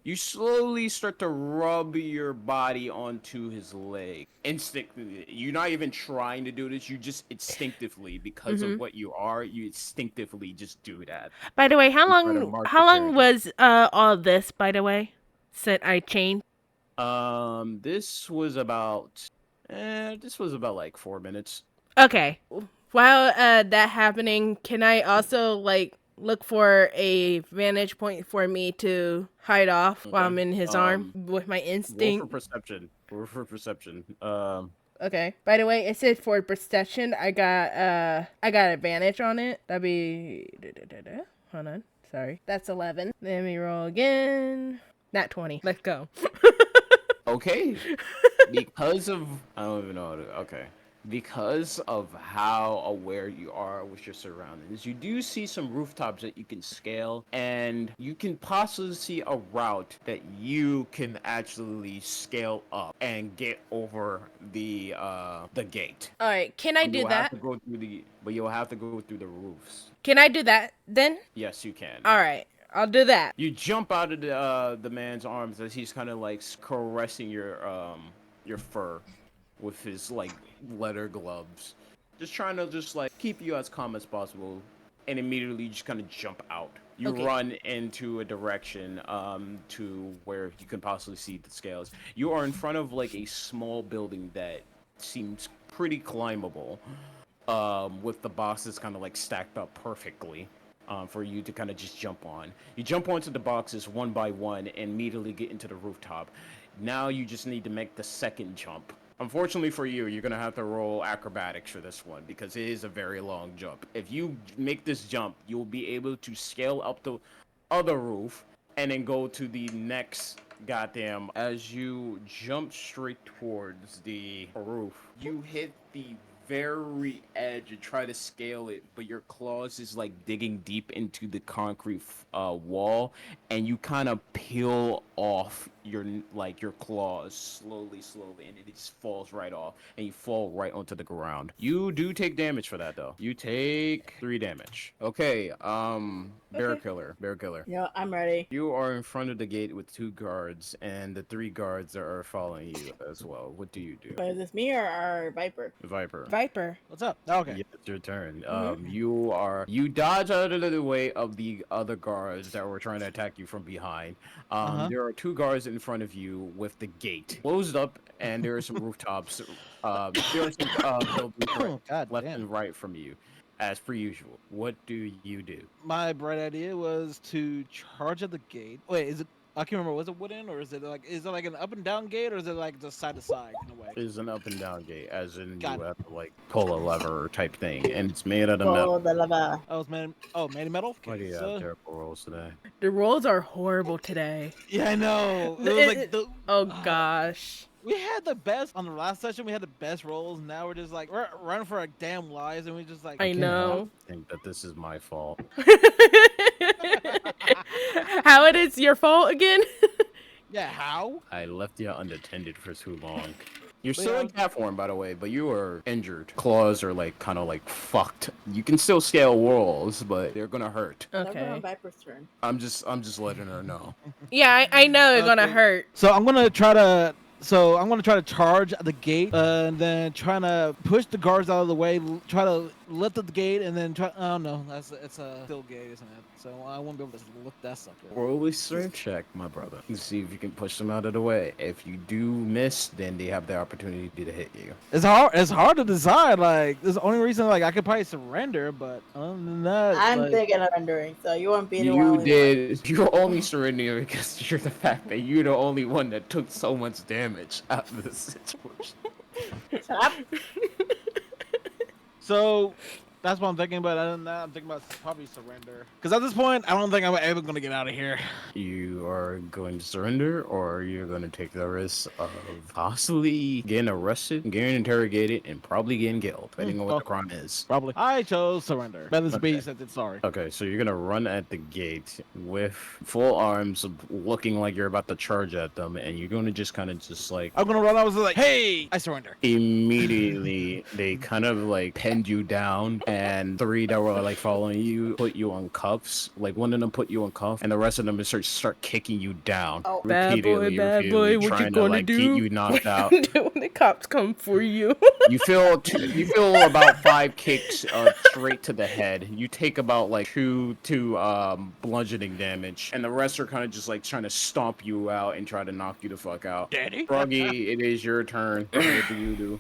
you slowly start to rub your body onto his leg. Instantly. You're not even trying to do this. You just instinctively, because of what you are, you instinctively just do that. by the way, how try to long mark how the long character. was all this, by the way? Since I changed. This was about like 4 minutes. Okay. While that happening, can I also like look for a vantage point for me to hide off while I'm in his arm with my Roll for instinct? perception. Roll for perception. Okay. By the way, it said for perception, I got advantage on it. That'd be hold on. Sorry. That's 11. Let me roll again. Nat 20. Let's go. Okay. Because of I don't even know. Okay. Because of how aware you are with your surroundings, you do see some rooftops that you can scale, and you can possibly see a route that you can actually scale up and get over the gate. All right. Can I do You'll have that? to go through but you'll have to go through the roofs. Can I do that then? Yes, you can. All right. I'll do that. You jump out of the man's arms as he's kind of like caressing your fur with his like leather gloves, just trying to just like keep you as calm as possible, and immediately you just kind of jump out. You Okay. run into a direction to where you can possibly see the scales. You are in front of like a small building that seems pretty climbable, with the boxes kind of like stacked up perfectly. For you to kind of just jump on. You jump onto the boxes one by one and immediately get into the rooftop. Now you just need to make the second jump. Unfortunately for you, you're going to have to roll acrobatics for this one because it is a very long jump. If you make this jump, you'll be able to scale up the other roof and then go to the next goddamn. As you jump straight towards the roof, you hit the very edge and try to scale it, but your claws is like digging deep into the concrete wall, and you kind of peel off your claws slowly, and it just falls right off, and you fall right onto the ground. You do take damage for that though. You take 3 damage. Okay, bear killer. I'm ready. You are in front of the gate with 2 guards, and the 3 guards are following you as well. What do you do? But is this me or our Viper? Viper. Viper. What's up? Oh, okay. Yeah, it's your turn. You dodge out of the way of the other guards that were trying to attack you from behind. There are 2 guards in front of you with the gate closed up, and there are some rooftops. There are some buildings Oh, God left damn. and right from you, as per usual. What do you do? My bright idea was to charge at the gate. Wait, is it? I can't remember. Was it wooden or is it like an up and down gate or is it like just side to side in a way? Is an up and down gate, as in Got you it. have to like pull a lever type thing, and it's made out of metal. Oh, the lava. Oh, it's made. Oh, made of metal. Why do you so- have terrible rolls today? The rolls are horrible today. Yeah, I know. It was like the. Oh gosh. We had the best on the last session. We had the best rolls. Now we're just like we're running for our damn lives, and we just like. I I can't help know. but think that this is my fault. How it is your fault again? Yeah, how? I left you unattended for too long. You're But still yeah, in cat form, by the way, but you are injured. Claws are like kind of like fucked. You can still scale walls, but they're gonna hurt. Never on Okay. Viper's turn. I'm just letting her know. Yeah, I know it's gonna okay. hurt. So I'm gonna try to. So I'm gonna try to charge at the gate, and then trying to push the guards out of the way. Try to lift up the gate, and then try. Oh no, it's a still gate, isn't it? So I won't be able to lift that sucker. Roll a strength check, my brother, and see if you can push them out of the way. If you do miss, then they have the opportunity to hit you. It's hard. It's hard to decide. Like, this is the only reason. Like, I could probably surrender, but other than that, I'm like, thinking of rendering, so you won't be the You only did. You're only surrendering because you're the fact that you're the only one that took so much damage out of this situation. one. Shut up. so that's what I'm thinking. But other than that, I'm thinking about probably surrender. Because at this point, I don't think I'm ever gonna get out of here. You are going to surrender, or you're going to take the risk of possibly getting arrested, getting interrogated, and probably getting killed, depending on what the crime is. Probably. I chose surrender. Better Okay. be said than sorry. Okay, so you're gonna run at the gate with full arms, looking like you're about to charge at them, and you're gonna just kind of just like I'm gonna run. I was like, hey, I surrender. immediately they kind of like pinned you down, and three that were like following you put you on cuffs. Like one of them put you on cuffs, and the rest of them just start kicking you down Oh. Bad boy, repeatedly, what you trying to gonna like do? keep you knocked out. When the cops come for you. You feel about 5 kicks straight to the head. You take about like two bludgeoning damage, and the rest are kind of just like trying to stomp you out and try to knock you the fuck out. Daddy. Froggy, it is your turn. What do you do?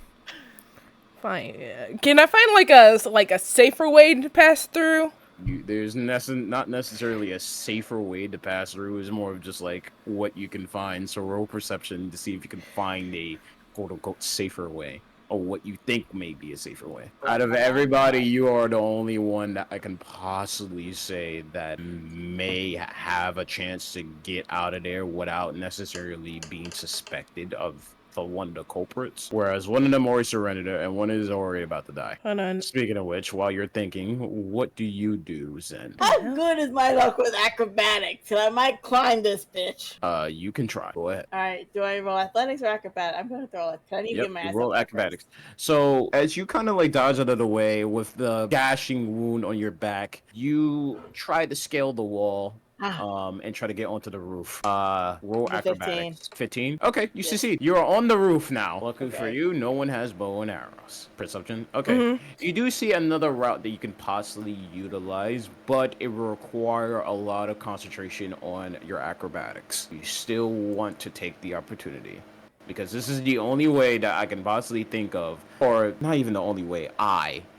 Fine. Can I find like a safer way to pass through? There's not necessarily a safer way to pass through. It's more of just like what you can find. So roll perception to see if you can find a quote unquote safer way, or what you think may be a safer way. Out of everybody, you are the only one that I can possibly say that may have a chance to get out of there without necessarily being suspected of one of the culprits. Whereas one of them already surrendered and one is already about to die. Hold on. Speaking of which, while you're thinking, what do you do, Zen? How good is my luck with acrobatics? And I might climb this bitch. You can try. Go ahead. Alright, do I roll athletics or acrobatics? I'm gonna throw it. I need to Yep, get my you ass roll up there acrobatics. So as you kind of like dodge out of the way with the gashing wound on your back, you try to scale the wall. And try to get onto the roof. Roll The acrobatics. 15. Okay, you succeed. You're on the roof now. Luckily for Okay. you, no one has bow and arrows. Perception. Okay. You do see another route that you can possibly utilize, but it will require a lot of concentration on your acrobatics. You still want to take the opportunity, because this is the only way that I can possibly think of, or not even the only way,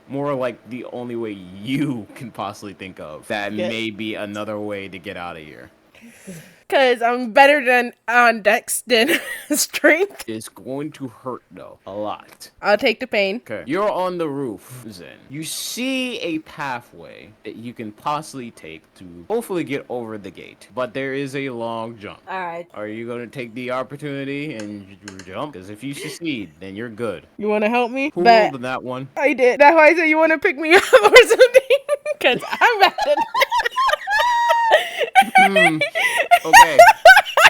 more like the only way you can possibly think of, that Yeah. may be another way to get out of here. Because I'm better than on dex than strength. It's going to hurt though, a lot. I'll take the pain. Okay, you're on the roof, Zen. You see a pathway that you can possibly take to hopefully get over the gate, but there is a long jump. Alright. Are you going to take the opportunity and jump? Because if you succeed, then you're good. You want to help me? Who But rolled in that one? I did. That's why I said you want to pick me up or something. Because I'm better. Okay.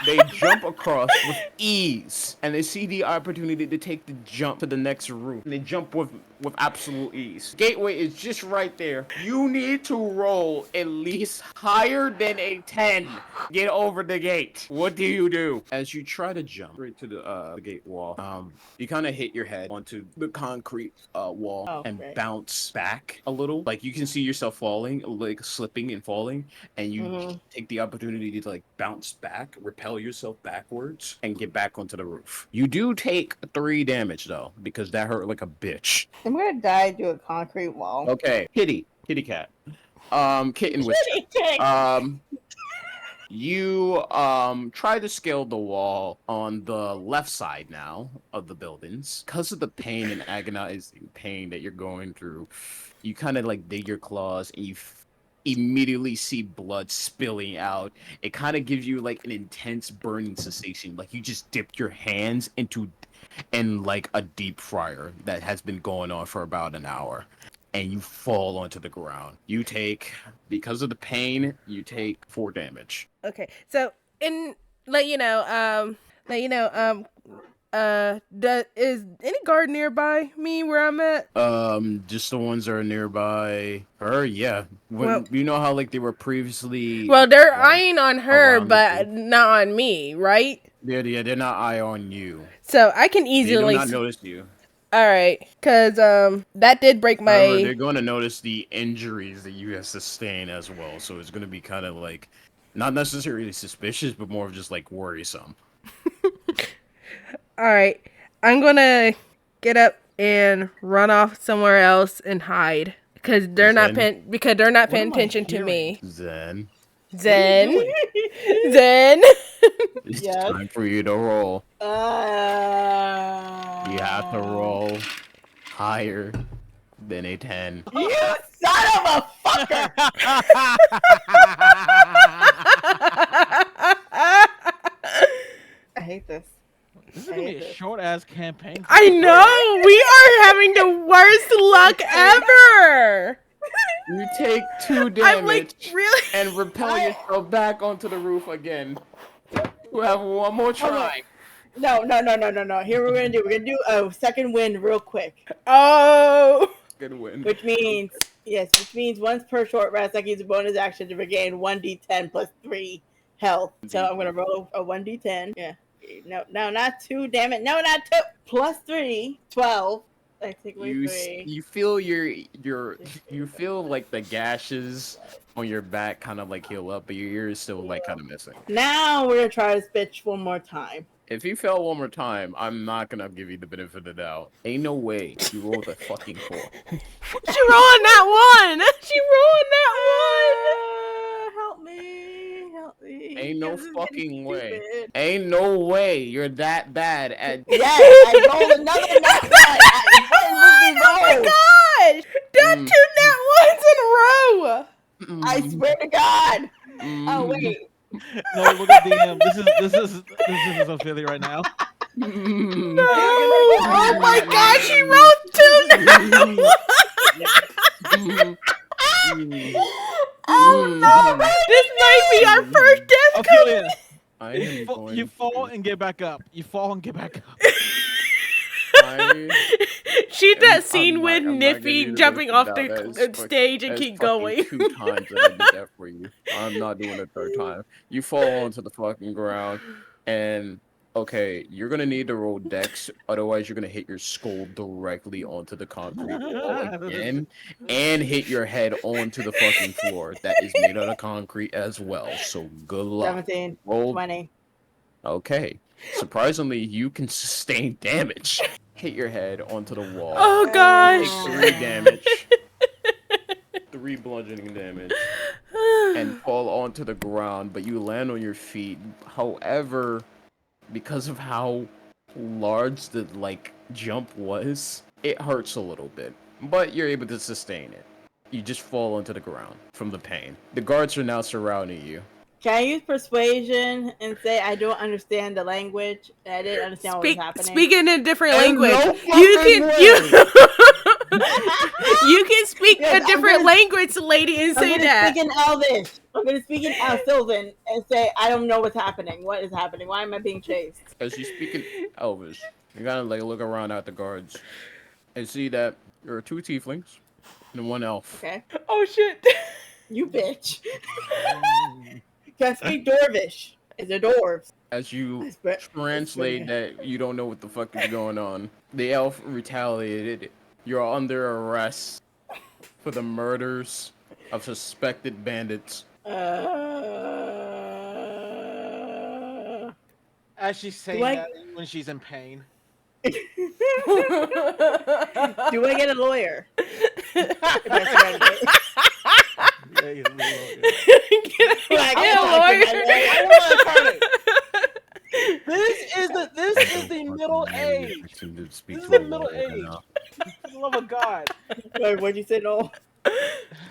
They jump across with ease, and they see the opportunity to take the jump to the next roof. And they jump with absolute ease. Gateway is just right there. You need to roll at least higher than a 10. Get over the gate. What do you do? As you try to jump right to the gate wall, you kind of hit your head onto the concrete wall and Okay. bounce back a little. Like you can see yourself falling, like slipping and falling, and you take the opportunity to like bounce back, repel yourself backwards, and get back onto the roof. You do take 3 damage though, because that hurt like a bitch. I'm gonna die to a concrete wall. Okay, kitty cat, kitten witch. You try to scale the wall on the left side now of the buildings. Because of the pain and agonizing pain that you're going through, you kind of like dig your claws and you immediately see blood spilling out. It kind of gives you like an intense burning sensation, like you just dipped your hands in like a deep fryer that has been going on for about an hour, and you fall onto the ground. You take, because of the pain, you take 4 damage. Okay, so in let you know, let you know, is any guard nearby me where I'm at? Just the ones that are nearby her. Yeah, Well, when you know how like they were previously well, they're like eyeing on her, around the but group. not on me, right? They're not eye on you. So I can They do easily. not notice you. All right, cause that did break However, my. they're going to notice the injuries that you have sustained as well. So it's going to be kind of like, not necessarily suspicious, but more of just like worrisome. All right, I'm gonna get up and run off somewhere else and hide because they're not Zen. paying What paying am I attention to hearing? me. Zen, Zen, Doing? Zen. it's Yes. time for you to roll. You You have to roll higher than a 10. You son of a fucker! I hate this. This is gonna be a short ass campaign. I know we are having the worst luck ever. You take 2 I'm damage like really. and repel yourself back onto the roof again. You have one more try. No. Here we're gonna do. We're gonna do a second wind real quick. Oh. Good win. Which means once per short rest, I can use a bonus action to regain 1d10 plus 3 health. So I'm gonna roll a 1d10. Yeah. No, not 2. Damn it. No, not 2. Plus 3, 12. I take away 3. You feel you feel like the gashes on your back kind of like heal up, but your ear is still like kind of missing. Now we're gonna try this bitch one more time. If you fail one more time, I'm not gonna give you the benefit of the doubt. Ain't no way you rolled a fucking 4. She rolling that one. She rolling that Help me. Ain't no This is fucking getting way. stupid. Ain't no way you're that bad at. Yes, I rolled another nut one. Oh my gosh! Done 2 nat ones in a row. I swear to God. Oh wait. No, look at DM. This is so filthy right now. No! Oh my gosh! She rolled 2 nat ones. Oh no! This might be our first death Ophelia, I am going you fall and get back up. You fall and get back up. She's that scene I'm with not giving Niffy you the jumping benefit off of the doubt. That is stage and that's keep fucking going. 2 times that I did that for you. I'm not doing it 3rd time. You fall onto the fucking ground, and okay, you're gonna need to roll dex, otherwise you're gonna hit your skull directly onto the concrete wall again, and hit your head onto the fucking floor that is made out of concrete as well. So good luck. 17, Roll. 20. Okay. Surprisingly, you can sustain damage. Hit your head onto the wall. Oh Take gosh! 3 damage. 3 bludgeoning damage. And fall onto the ground, but you land on your feet. However, because of how large the jump was, it hurts a little bit. But you're able to sustain it. You just fall onto the ground from the pain. The guards are now surrounding you. Can I use persuasion and say I don't understand the language? I didn't understand what was happening. Speak in a different There's language. no You fucking can way. you can speak Yes, a different language, lady, and say I'm that. speak in Elvish. I'm gonna speak in Sylvan and say I don't know what's happening. What is happening? Why am I being chased? As you speak in Elvish, you gotta look around at the guards and see that there are 2 tieflings and 1 elf. Okay, Oh shit! you bitch. Can I speak Dwarvish? Is it dwarves? As you I swear- translate that you don't know what the fuck is going on, the elf retaliated. You're under arrest for the murders of suspected bandits. As she's saying that when she's in pain. Do I get a lawyer? If I swear to it. This is the middle age. This is the middle age. For the love of God. Wait, what'd you say, no?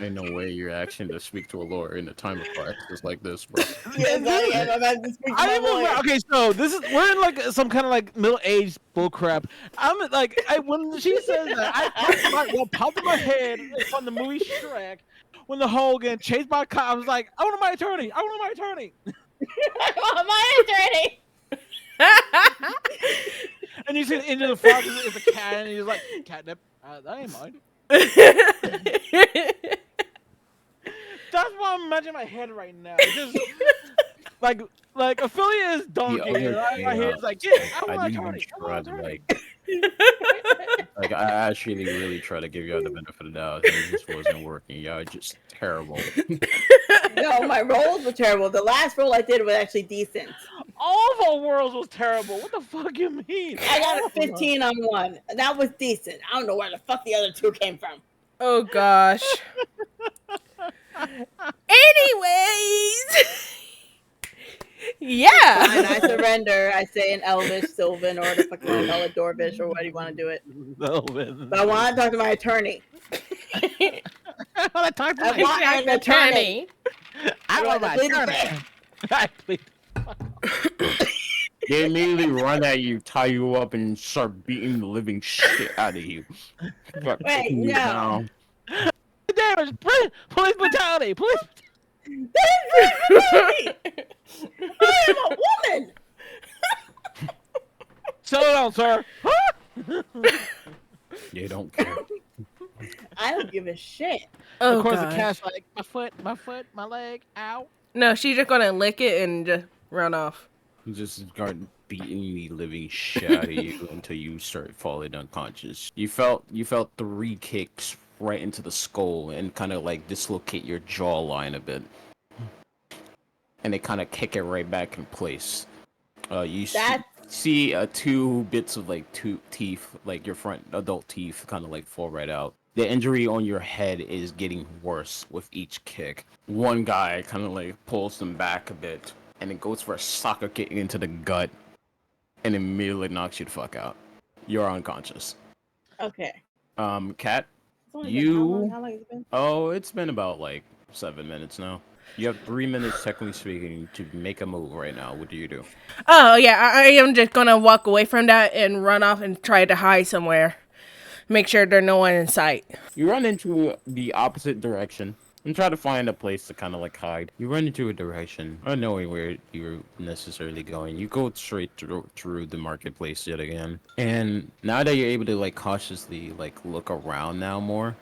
Ain't no way you're actually to speak to a lawyer in a time of crisis like this, bro. Yeah, And this- I'm about to speak to I my remember. lawyer. Okay, so we're in like some kind of like middle-aged bullcrap. I'm like, when she says that, what popped in my head from the movie Shrek when the whole getting chased by a cop. I was like, I want my attorney. I want my attorney. I want my attorney. And you see into the front is a cat, and he's like, catnip. That ain't mine. That's what I'm imagining in my head right now. Just like Ophelia is The donkey. other And I day, hear it's like, yeah, I I want didn't my even attorney. I want try my to attorney. like I actually really try to give y'all the benefit of the doubt. And it just wasn't working. Y'all are just terrible. No, my rolls were terrible. The last roll I did was actually decent. All of our worlds was terrible. What the fuck you mean? I got All a of them. 15 on one. That was decent. I don't know where the fuck the other two came from. Oh gosh. Anyways. Yeah. Fine, I surrender. I say in Elvish, Sylvan, or the fuck you want to call it, Dorvish, or what do you want to do it. No, man. But I want to talk to my attorney. I want to talk to I my want an attorney. I want my Plead the attorney. fifth. I plead. They immediately run at you, tie you up, and start beating the living shit out of you. Fuck Wait, you no. down. Damage, police brutality, police. I am a woman. Settle down, sir. They don't care. I don't give a shit. Oh Of course, the gosh. cat's like, my foot, my leg, ow. No, she's just gonna lick it and just run off. Just start beating the living shit out of you until you start falling unconscious. You felt 3 kicks right into the skull and kind of like dislocate your jawline a bit, and they kind of kick it right back in place. You see 2 bits of like 2 teeth, like your front adult teeth, kind of like fall right out. The injury on your head is getting worse with each kick. One guy kind of like pulls them back a bit, and it goes for a soccer kick into the gut, and immediately knocks you the fuck out. You're unconscious. Okay. Kat, It's only been- you. How long has it been? Oh, it's been about like 7 minutes now. You have 3 minutes, technically speaking, to make a move right now. What do you do? Oh yeah, I am just gonna walk away from that and run off and try to hide somewhere. Make sure there's no one in sight. You run into the opposite direction and try to find a place to kind of like hide. You run into a direction, not knowing where you're necessarily going. You go straight through the marketplace yet again. And now that you're able to like cautiously like look around now more,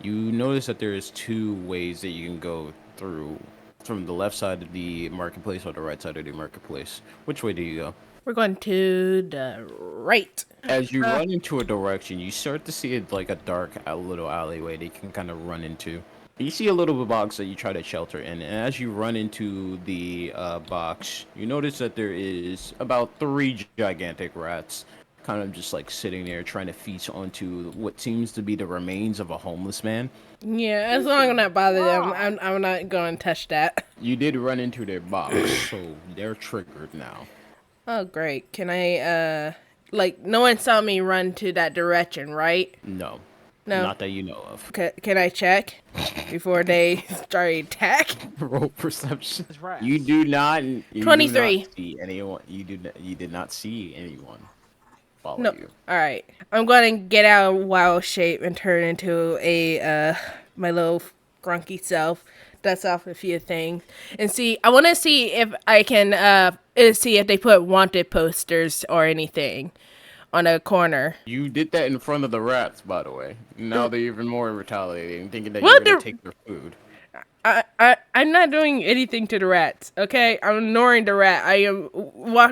you notice that there is 2 ways that you can go through, from the left side of the marketplace or the right side of the marketplace. Which way do you go? We're going to the right. As you run into a direction, you start to see it like a dark little alleyway that you can kind of run into. You see a little box that you try to shelter in, and as you run into the box, you notice that there is about 3 gigantic rats, kind of just like sitting there trying to feast onto what seems to be the remains of a homeless man. Yeah, as long as I'm not bother them, I'm not going to touch that. You did run into their box, so they're triggered now. Oh great. Can I like no one saw me run to that direction, right? No. No. Not that you know of. Can I check before they start attack? Roll perception. It's rats. You do not. You do 23. not see anyone. You did not see anyone follow No. you. All right. I'm going to get out of wild shape and turn into a my little grunky self. Dust off a few things and see. I want to see if I can see if they put wanted posters or anything on a corner. You did that in front of the rats, by the way. Now they're even more retaliating, thinking that Well, you're gonna they're- take their food. I'm not doing anything to the rats. Okay, I'm ignoring the rat. I am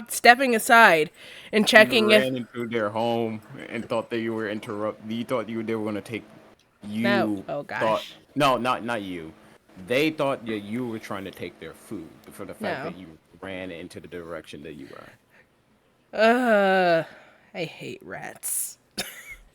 stepping aside and checking You if ran into their home and thought that you were You thought they were gonna take you. No. Oh, gosh. Thought, no, not you. They thought that you were trying to take their food for the fact No. that you ran into the direction that you were. I hate rats.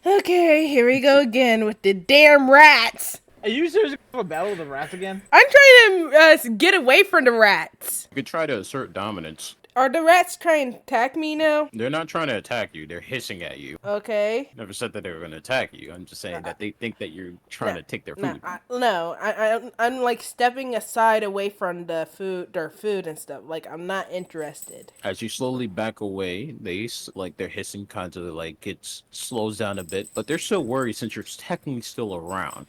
Okay, here we go again with the damn rats. Are you seriously going to battle with the rats again? I'm trying to get away from the rats. You could try to assert dominance. Are the rats trying to attack me now? They're not trying to attack you. They're hissing at you. Okay. Never said that they were going to attack you. I'm just saying that they think that you're trying to take their food. I'm like stepping aside away from their food and stuff. Like I'm not interested. As you slowly back away, like their hissing kind of like slows down a bit, but they're still worried since you're technically still around.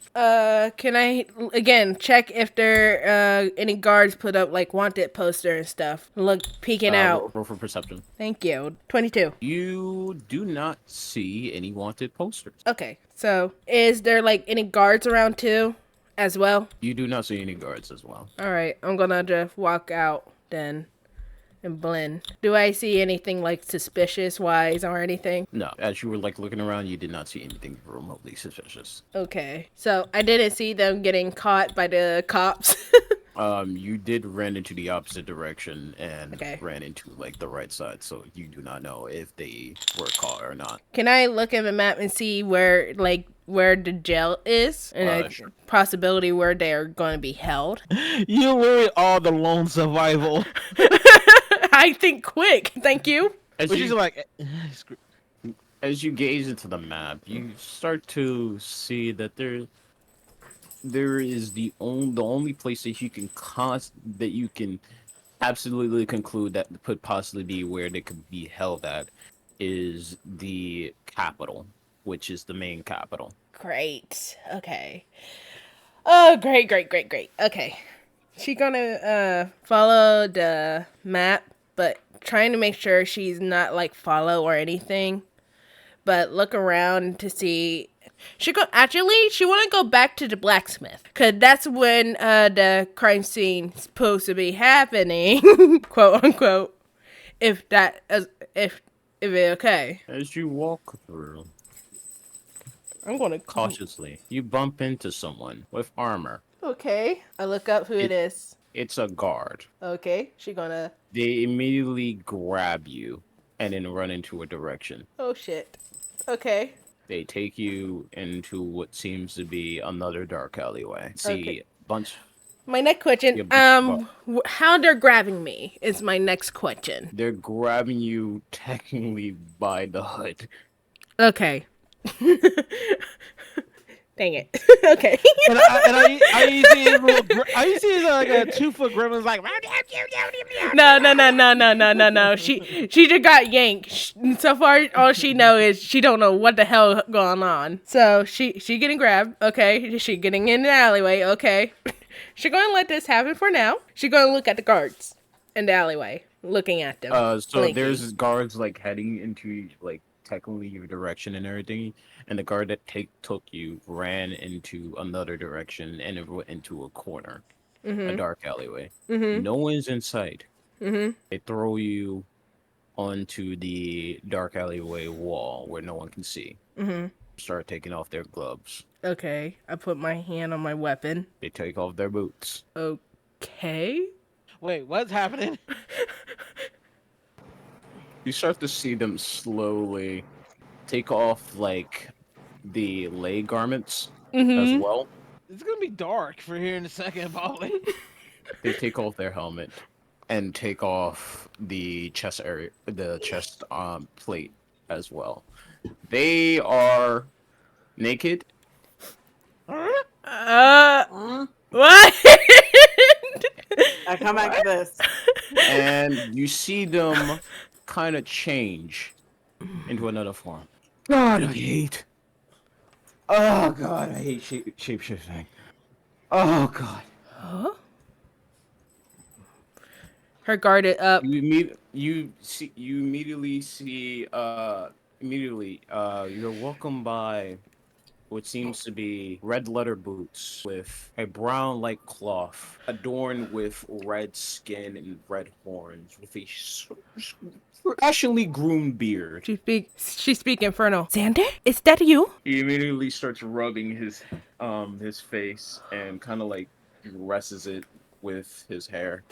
Can I again check if there any guards put up like wanted poster and stuff? Look, peeking out. Roll for perception. Thank you. 22. You do not see any wanted posters. Okay, so is there like any guards around too, as well? You do not see any guards as well. All right, I'm gonna just walk out then and blend. Do I see anything like suspicious wise or anything? No, as you were like looking around, you did not see anything remotely suspicious. Okay, so I didn't see them getting caught by the cops. You did run into the opposite direction and Okay. ran into like the right side, so you do not know if they were caught or not. Can I look at the map and see where the jail is and Sure. possibility where they are going to be held? You worry all the lone survival. I think quick. Thank you. As Which you, is like, as you gaze into the map, you start to see that there is the only place that you can absolutely conclude that could possibly be where they could be held at is the capital, which is the main capital. Great. Okay. Oh, great. Okay. She gonna follow the map, but trying to make sure she's not like follow or anything. But look around to see. She want to go back to the blacksmith, cause that's when the crime scene's supposed to be happening, quote unquote. If it okay, As you walk through I'm gonna cautiously, you bump into someone with armor. Okay, I look up who it is. It's a guard. Okay, she gonna. They immediately grab you and then run into a direction. Oh shit. Okay. They take you into what seems to be another dark alleyway. See Okay. bunch. My next question. How they're grabbing me is my next question. They're grabbing you technically by the hood. Okay. Dang it. Okay. and I see like a 2-foot gremlin's like. No. She just got yanked. So far, all she know is she don't know what the hell going on. So she getting grabbed. Okay. She getting in the alleyway. Okay. She gonna let this happen for now. She gonna look at the guards in the alleyway, looking at them. So blinking. there's guards like heading into like technically your direction and everything, and the guard that took you ran into another direction and it went into a corner, a dark alleyway. No one's in sight. They throw you onto the dark alleyway wall where no one can see. Start taking off their gloves. Okay, I put my hand on my weapon. They take off their boots. Okay. Wait, what's happening? You start to see them slowly take off like the leg garments as well. It's gonna be dark for here in a second, probably. They take off their helmet and take off the chest area, the chest plate as well. They are naked. What? I come back to this. And you see them kind of change into another form. God, I hate. Oh God, I hate shape shifting. Oh God. Huh? Her guarded up. You immediately see you're welcomed by what seems to be red leather boots with a brown like cloth adorned with red skin and red horns with a professionally groomed beard. She speak infernal. Xander, is that you? He immediately starts rubbing his face and kind of like rests it with his hair.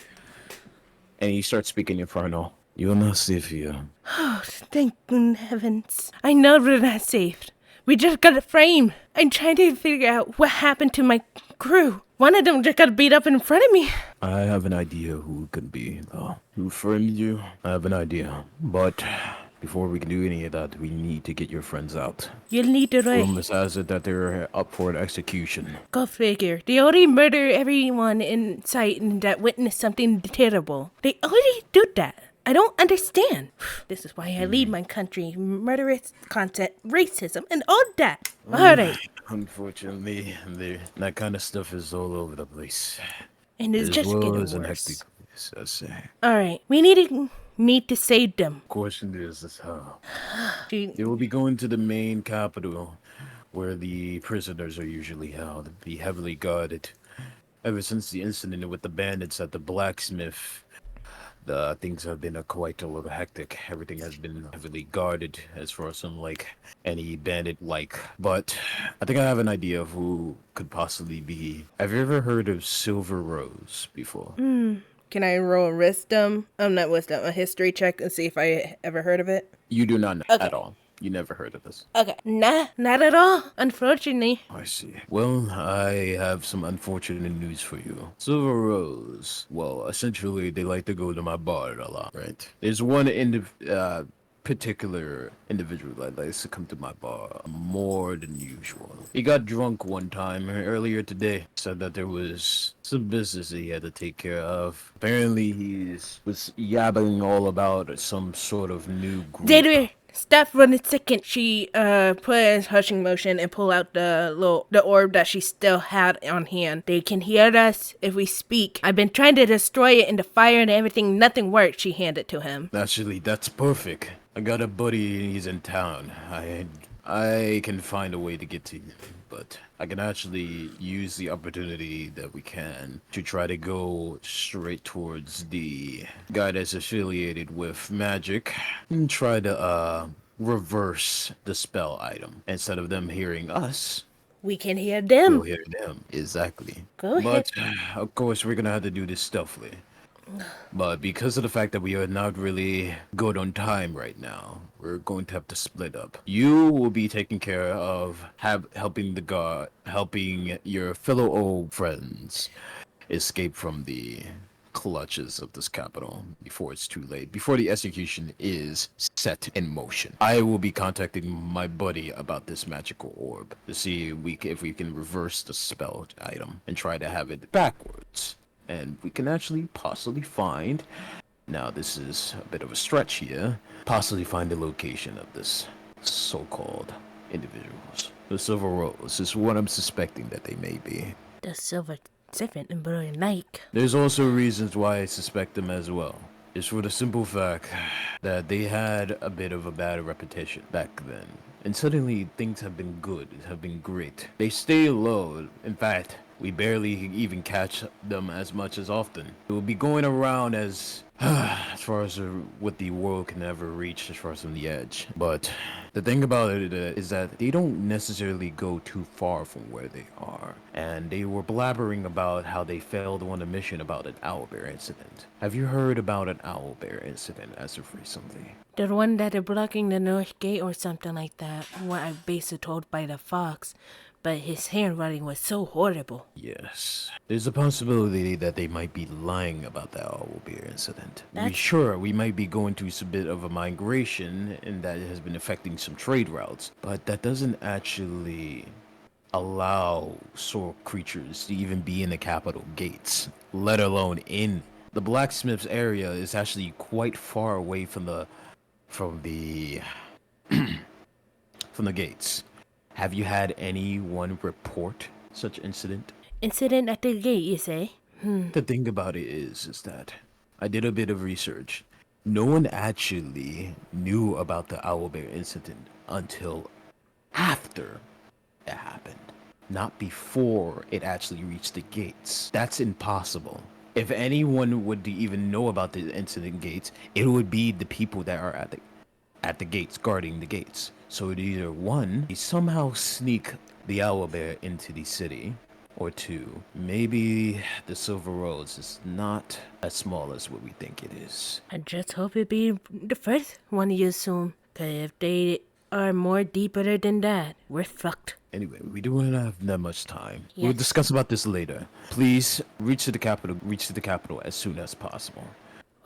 And he starts speaking infernal. You are not safe here. Oh, thank heavens. I know we're not safe. We just got a frame. I'm trying to figure out what happened to my crew. One of them just got beat up in front of me. I have an idea who it could be, though. Who framed you? I have an idea. But before we can do any of that, we need to get your friends out. You'll need to Rumors has it that they're up for an execution. Go figure. They already murder everyone in sight and that witnessed something terrible. They already do that. I don't understand. This is why I leave my country. Murderous content, racism, and all that. Alright. Unfortunately, that kind of stuff is all over the place. And it's As just well getting as an hectic worse. place, I say. Alright. We need to save them. Question is how? She- They will be going to the main capital, where the prisoners are usually held, be heavily guarded. Ever since the incident with the bandits at the blacksmith, the things have been quite a little hectic. Everything has been heavily guarded as far as some like any bandit like. But I think I have an idea of who could possibly be. Have you ever heard of Silver Rose before? Can I roll a history check and see if I ever heard of it? You do not know Okay. at all. You never heard of this. Okay. Nah, not at all. Unfortunately. I see. Well, I have some unfortunate news for you. Silver Rose. Well, essentially, they like to go to my bar a lot, right? There's one particular individual that likes to come to my bar more than usual. He got drunk one time earlier today. Said that there was some business he had to take care of. Apparently, was yabbing all about some sort of new group. David, stop for a second. She put in hushing motion and pull out the orb that she still had on hand. They can hear us if we speak. I've been trying to destroy it in the fire and everything. Nothing worked. She handed it to him. Actually, that's perfect. I got a buddy, he's in town. I can find a way to get to you, but I can actually use the opportunity that we can to try to go straight towards the guy that's affiliated with magic and try to reverse the spell item. Instead of them hearing us, We can hear we'll them. hear them. Exactly. Go But of course, we're gonna have to do this stealthily. But because of the fact that we are not really good on time right now, we're going to have to split up. You will be taking care of helping your fellow old friends escape from the clutches of this capital before it's too late, before the execution is set in motion. I will be contacting my buddy about this magical orb to see if we can reverse the spell item and try to have it backwards. And we can actually possibly find, now this is a bit of a stretch here, possibly find the location of this so-called individuals. The Silver Rose is what I'm suspecting that they may be. The silver serpent and brilliant light. There's also reasons why I suspect them as well. It's for the simple fact that they had a bit of a bad reputation back then. And suddenly things have been good, have been great. They stay low. In fact, we barely even catch them as much as often. It will be going around as far as what the world can ever reach as far as on the edge. But the thing about it is that they don't necessarily go too far from where they are. And they were blabbering about how they failed on a mission about an owlbear incident. Have you heard about an owlbear incident as of recently? The one that are blocking the north gate or something like that. What I basically told by the fox. But his handwriting was so horrible. Yes. There's a possibility that they might be lying about the owlbear incident. That's- We might be going through a bit of a migration, and that has been affecting some trade routes. But that doesn't actually allow soul creatures to even be in the capital gates, let alone in the blacksmith's area. Is actually quite far away from the from the gates. Have you had anyone report such incident? Incident at the gate, you say? The thing about it is that I did a bit of research. No one actually knew about the owlbear incident until after it happened, not before it actually reached the gates. That's impossible. If anyone would even know about the incident gates, it would be the people that are at the gates, guarding the gates. So it either one, they somehow sneak the owlbear into the city, or two, maybe the Silver Rose is not as small as what we think it is. I just hope it be the first one you assume. Cause if they are more deeper than that. We're fucked. Anyway, we don't have that much time. We'll Yes. discuss about this later. Please reach to the capital. Reach to the capital as soon as possible.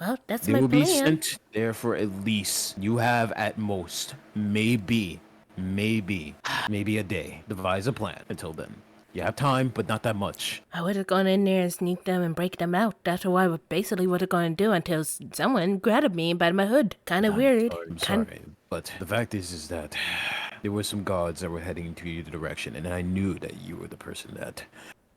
Well, that's They my will be plan. sent there for at least. You have at most, maybe a day. Devise a plan until then. You have time, but not that much. I would have gone in there and sneaked them and break them out. That's what I basically would have gone to do until someone grabbed me by my hood. Kind of weird. I'm sorry, but the fact is that there were some guards that were heading to your direction, and I knew that you were the person that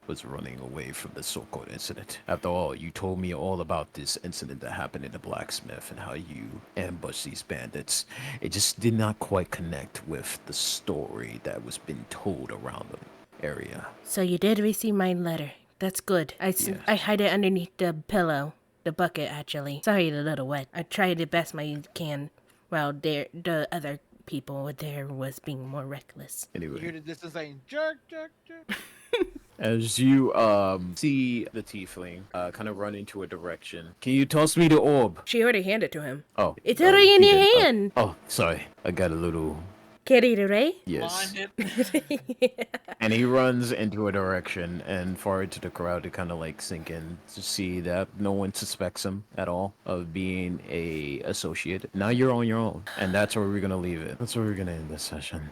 was running away from the so-called incident. After all, you told me all about this incident that happened in the blacksmith and how you ambushed these bandits. It just did not quite connect with the story that was being told around the area. So you did receive my letter. That's good. I hide it underneath the pillow. The bucket, actually. Sorry, it's a little wet. I tried the best I can while the other people there was being more reckless. You hear Anyway, the distance saying jerk, jerk, jerk. as you see the tiefling kind of run into a direction, can you toss me the orb? She already handed it to him. Oh, It's already in he your did. hand. Oh, sorry. I got a little. Querido Ray? Yes. Blinded. And he runs into a direction and far into the crowd to kind of like sink in to see that no one suspects him at all of being a associate. Now you're on your own, and that's where we're gonna leave it. That's where we're gonna end this session.